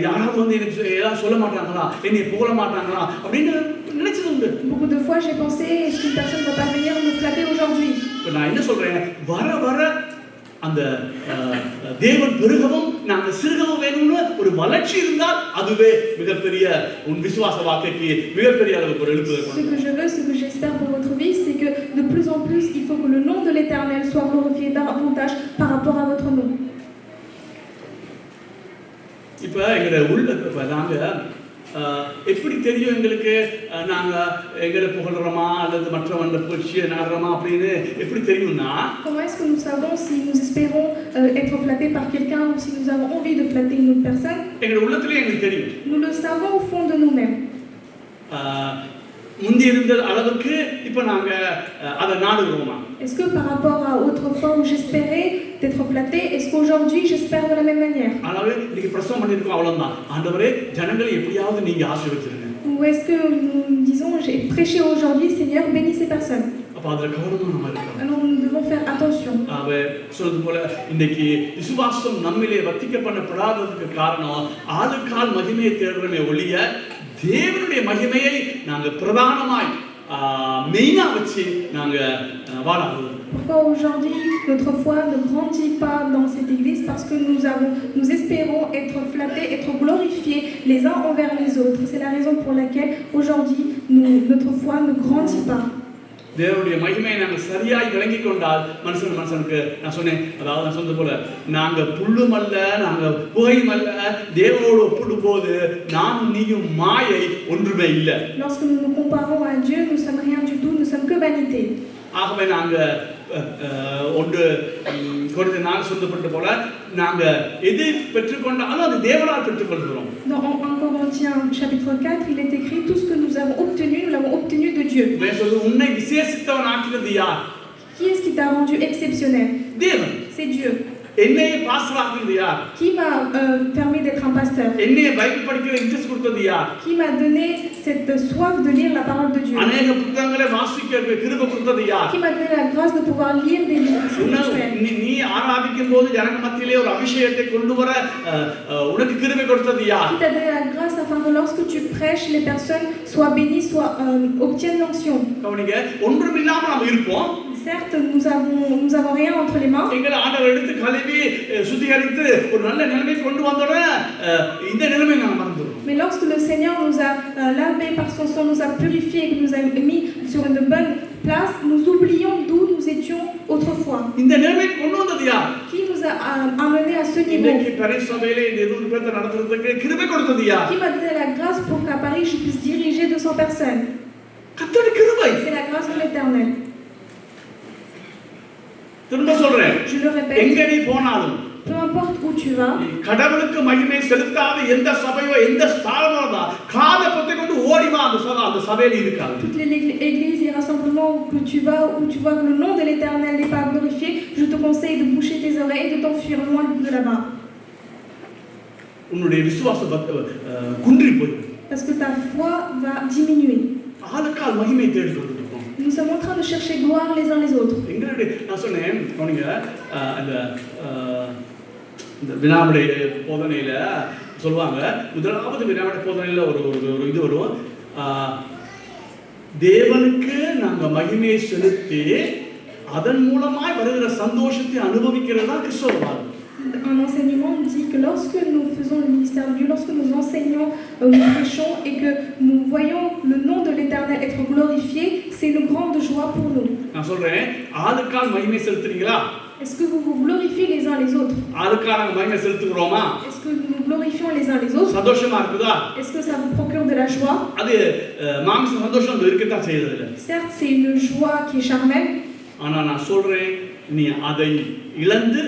யாராவது வந்து எனக்கு ஏதாவது சொல்ல மாட்டாங்களா, என்னை புகழ மாட்டாங்களா அப்படின்னு நினைச்சது உண்டு. Beaucoup de fois j'ai pensé, est-ce qu'une personne ne va pas venir me flatter aujourd'hui? நான் என்ன சொல்றேன், வர அந்த தேவன் பெருகவும் நாங்க சிறுகவும் வேணும்னு ஒரு வளர்ச்சி இருந்தால் அதுவே மிகப்பெரிய உன் விசுவாச வாக்கைக்கு மிகப்பெரிய அளவுக்கு ஒரு எழுப்புதல். Ce que je veux, ce que j'espère pour votre vie, c'est que de plus en plus, il faut que le nom de l'Éternel soit glorifié davantage par rapport à votre nom. இப்ப எங்க உள்ள நாங்க எப்படி தெரியும் எங்களுக்கு நாங்க எங்களை புகழ்றோமா அல்லது மற்றவங்க புகழ்ச்சியை நாடுறோமா அப்படின்னு எப்படி தெரியும்னா, comment est-ce que nous savons si nous espérons être flattés par quelqu'un ou si nous avons envie de flatter une autre personne? எங்க உள்ளத்திலே எங்களுக்கு தெரியும். Nous le savons au fond de nous-mêmes. முந்தி இருந்த அளவுக்கு இப்ப நாங்க அதை நாடுறோமா? Est-ce que par rapport à autrefois où j'espérais d'être flatté, est-ce qu'aujourd'hui j'espère de la même manière? ஆனாவே இன்னைக்கு பிரசங்கம் பண்ணிருக்கோம் அவ்வளவுதான். ஆண்டவரே ஜனங்களை எப்படியாவது நீங்க ஆசீர்வதிருங்க. Ou est-ce que nous disons j'ai prêché aujourd'hui, Seigneur bénis ces personnes? அப்ப அதுல கவனமா நம்ம இருக்கணும். Alors nous devons faire attention. சொல்றது போல இன்னைக்கு விசுவாசம் நம்மிலே வர்த்திக்கப்படப்படாததுக்கு காரணம் ஆளுக்கால் மகிமையை தேடுறமே ஒழிய தேவனுடைய மகிமையை நாங்க பிரதானமாய் மெயினா வச்சு நாங்க வாழாது. Pourquoi aujourd'hui notre foi ne grandit pas dans cette église? Parce que nous espérons être flattés, être glorifiés les uns envers les autres. C'est la raison pour laquelle aujourd'hui notre foi ne grandit pas. தேவனுடைய மகிமையை நாங்கள் சரியாய் விளங்கிக் கொண்டால் மனுஷனுக்கு நான் சொன்னேன், அதாவது நான் சொன்னது போல நாங்கள் புல்லும் அல்ல, நாங்கள் புகையும் அல்ல, தேவனோடு ஒப்பிடும் போது நானும் நீயும் மாயை ஒன்றுமே இல்லை. Lorsque nous nous comparons à Dieu, nous sommes rien du tout, nous sommes que vanité. ஆகவே நாங்கள் ஒன்று கொடுத்த நாள் சொல்லப்பட்ட போல நாங்கள் எது பெற்றுக்கொண்டாலும் அது தேவனால் பெற்றுக்கொள்கிறோம். Dans 1 Corinthiens chapitre 4, il est écrit tout ce que nous avons obtenu, nous l'avons obtenu de Dieu. உன்னை விசேஷித்தவன் ஆக்கினது யார்? Qui est-ce qui t'a rendu exceptionnel? தேவன். C'est Dieu. என்னையே பாஸ்டர் ஆக்கினது யார்? Qui m'a permis d'être un pasteur? என்னையே Bible படிக்கிற interest கொடுத்தது யார்? Qui m'a donné cette soif de lire la parole de Dieu? அநேக புத்தகங்களை வாசிக்க கிருபை கொடுத்தது யார்? Qui m'a donné la grâce de pouvoir lire des livres spirituels? நீ ஆராதிக்கும் போது ஜனங்க மத்தியிலே ஒரு அபிஷேகத்தை கொண்டு வர உனக்கு கிருபை கொடுத்தது யார்? Qui t'a donné la grâce afin que lorsque tu prêches, les personnes soient bénies, obtiennent l'onction? கவனிங்க, ஒன்றுமில்லாம நாம இருப்போம். Certes, nous avons rien entre les mains. எங்களை ஆண்டவர் எடுத்து கழுவி சுத்திகரித்து ஒரு நல்ல நிலைமை கொண்டு வந்தோட இந்த நிலைமை நாம மறந்துடுறோம். Mais lorsque le Seigneur nous a lavé par son sang, nous a purifié et nous a mis sur une bonne place, nous oublions d'où nous étions autrefois. இந்த நிலைமை கொண்டு வந்தது யார்? Qui nous a amenés à ce niveau? இன்னைக்கு பரிசபையிலே இந்த 100 பேர் நடத்துறதுக்கு கிருபை கொடுத்தது யார்? Qui m'a donné la grâce pour qu'à Paris je puisse diriger 200 personnes? கர்த்தருடைய கிருபை. C'est la grâce de l'Éternel. திரும்ப சொல்றேன், Je le répète, எங்க நீ போனாலும் peu importe où tu vas, கடவுளுக்கு மகிமை செலுத்தாத எந்த சபையோ எந்த ஸ்தானமோ காலை பத்தி கொண்டு ஓடிமா அந்த சபையில இருக்காது. toutes les églises et rassemblements où tu vas que le nom de l'Éternel n'est pas glorifié, je te conseille de boucher tes oreilles et de t'enfuir loin de là-bas. உன்னுடைய விசுவாசம் குன்றி போயிடும். Parce que ta foi va diminuer. ஆளுக்கால் மகிமை தேடி கொண்டிருக்கோம். Nous sommes en train de chercher gloire les uns les autres. எங்களுடைய நான் சொன்னேன் கவனிங்க, அந்த வினாவிடை போதனையில சொல்லுவாங்க, முதலாவது வினாவிடை போதனையில ஒரு இது வரும், தேவனுக்கு நாங்க மகிமையை செலுத்தி அதன் மூலமாய் வருகிற சந்தோஷத்தை அனுபவிக்கிறது தான் கிறிஸ்தவவாதம். Un enseignement dit que lorsque nous faisons le ministère de Dieu, lorsque nous enseignons, nous prêchons et que nous voyons le nom de l'Éternel être glorifié, c'est une grande joie pour nous. நான் சொல்றேன், ஆளுக்கால் மகிமை செலுத்துறீங்களா? Est-ce que vous vous glorifiez les uns les autres? ஆளுக்கால் நாங்க மகிமை செலுத்துகிறோமா? Est-ce que nous nous glorifions les uns les autres? சந்தோஷமா இருக்குதா? Est-ce que ça vous procure de la joie? அது மாம்ச சந்தோஷம் இருக்கத்தான் செய்யுது. Certes, c'est une joie qui est charnelle. ஆனா நான் சொல்றேன், நீ அதை இழந்து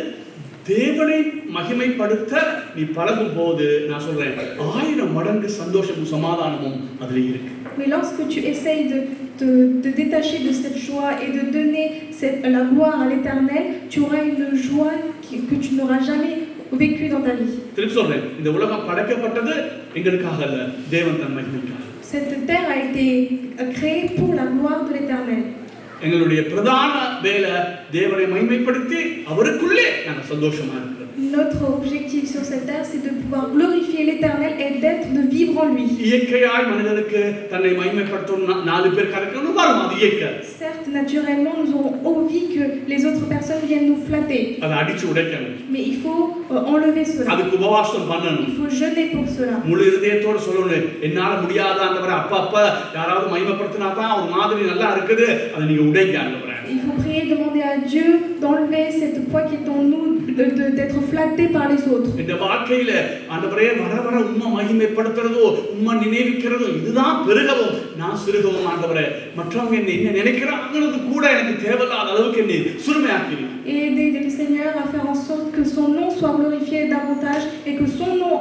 தேவனை மகிமைப்படுத்த நீ பழகும் போது நான் சொல்றேன் 1000 மடங்கு சந்தோஷமும் சமாதானமும் அதில் இருக்கு. Mais lorsque tu essayes de te détacher de cette joie et de donner la gloire à l'Éternel, tu auras une joie que tu n'auras jamais vécue dans ta vie. திருப்பி சொல்றேன், இந்த உலகம் படைக்கப்பட்டது எங்களுக்காக அல்ல, தேவன் தன் மகிமைக்காக. Cette terre a été créée pour la gloire de l'Éternel. எங்களுடைய பிரதான வேலை தேவனை மகிமைப்படுத்தி அவருக்குள்ளே நாங்கள் சந்தோஷமா இருக்கிறோம். Notre objectif sur cette terre, c'est de pouvoir glorifier l'Éternel et de vivre en lui. இயற்கையாய் மனிதனுக்கு தன்னை மகிமைப்படுத்தும் 4 பேர் கரெக்டாக வரும், அது இயற்கை. Certes, naturellement, nous aurons envie que les autres personnes viennent nous flatter. அதை அடிச்சு உடைக்கணும். Mais il faut enlever cela. அதுக்கு உபவாசம் பண்ணணும். Il faut jeûner pour cela. முழு இதயத்தோட சொல்லணும், என்னால முடியாத ஆண்டவரே, அப்பப்ப யாராவது மகிமைப்படுத்தினா தான் ஒரு மாதிரி நல்லா இருக்குது, அதை நீங்க உடைங்க ஆண்டவரே. Il faut prier, demander à Dieu d'enlever cette poids qui est en nous, d'être flatté par les autres. இந்த வாழ்க்கையில ஆண்டவரே வர உம்மை மகிமைப்படுத்துறதோ உம்மை நினைவிக்கிறதோ இதுதான் பெருகவும் நான் சிறுகவும் ஆண்டவரே, மற்றவங்க என்ன நினைக்கிறாங்கிறது கூட எனக்கு தேவையில்லாத அளவுக்கு என்னை சுருமையாக்கிறீங்க. Et aider le Seigneur à faire en sorte que son nom soit glorifié davantage et que son nom,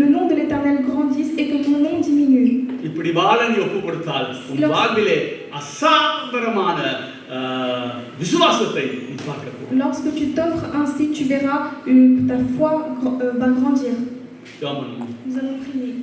le nom de l'Éternel grandisse et que mon nom diminue. இப்படி வாழ நீ ஒப்பு கொடுத்தால் உன் வாழ்விலே அசாதாரணமான விசுவாசத்தை நீ பார்க்க போகிறாய். Lorsque tu t'offres ainsi, tu verras ta foi va grandir. Nous Nous allons prier.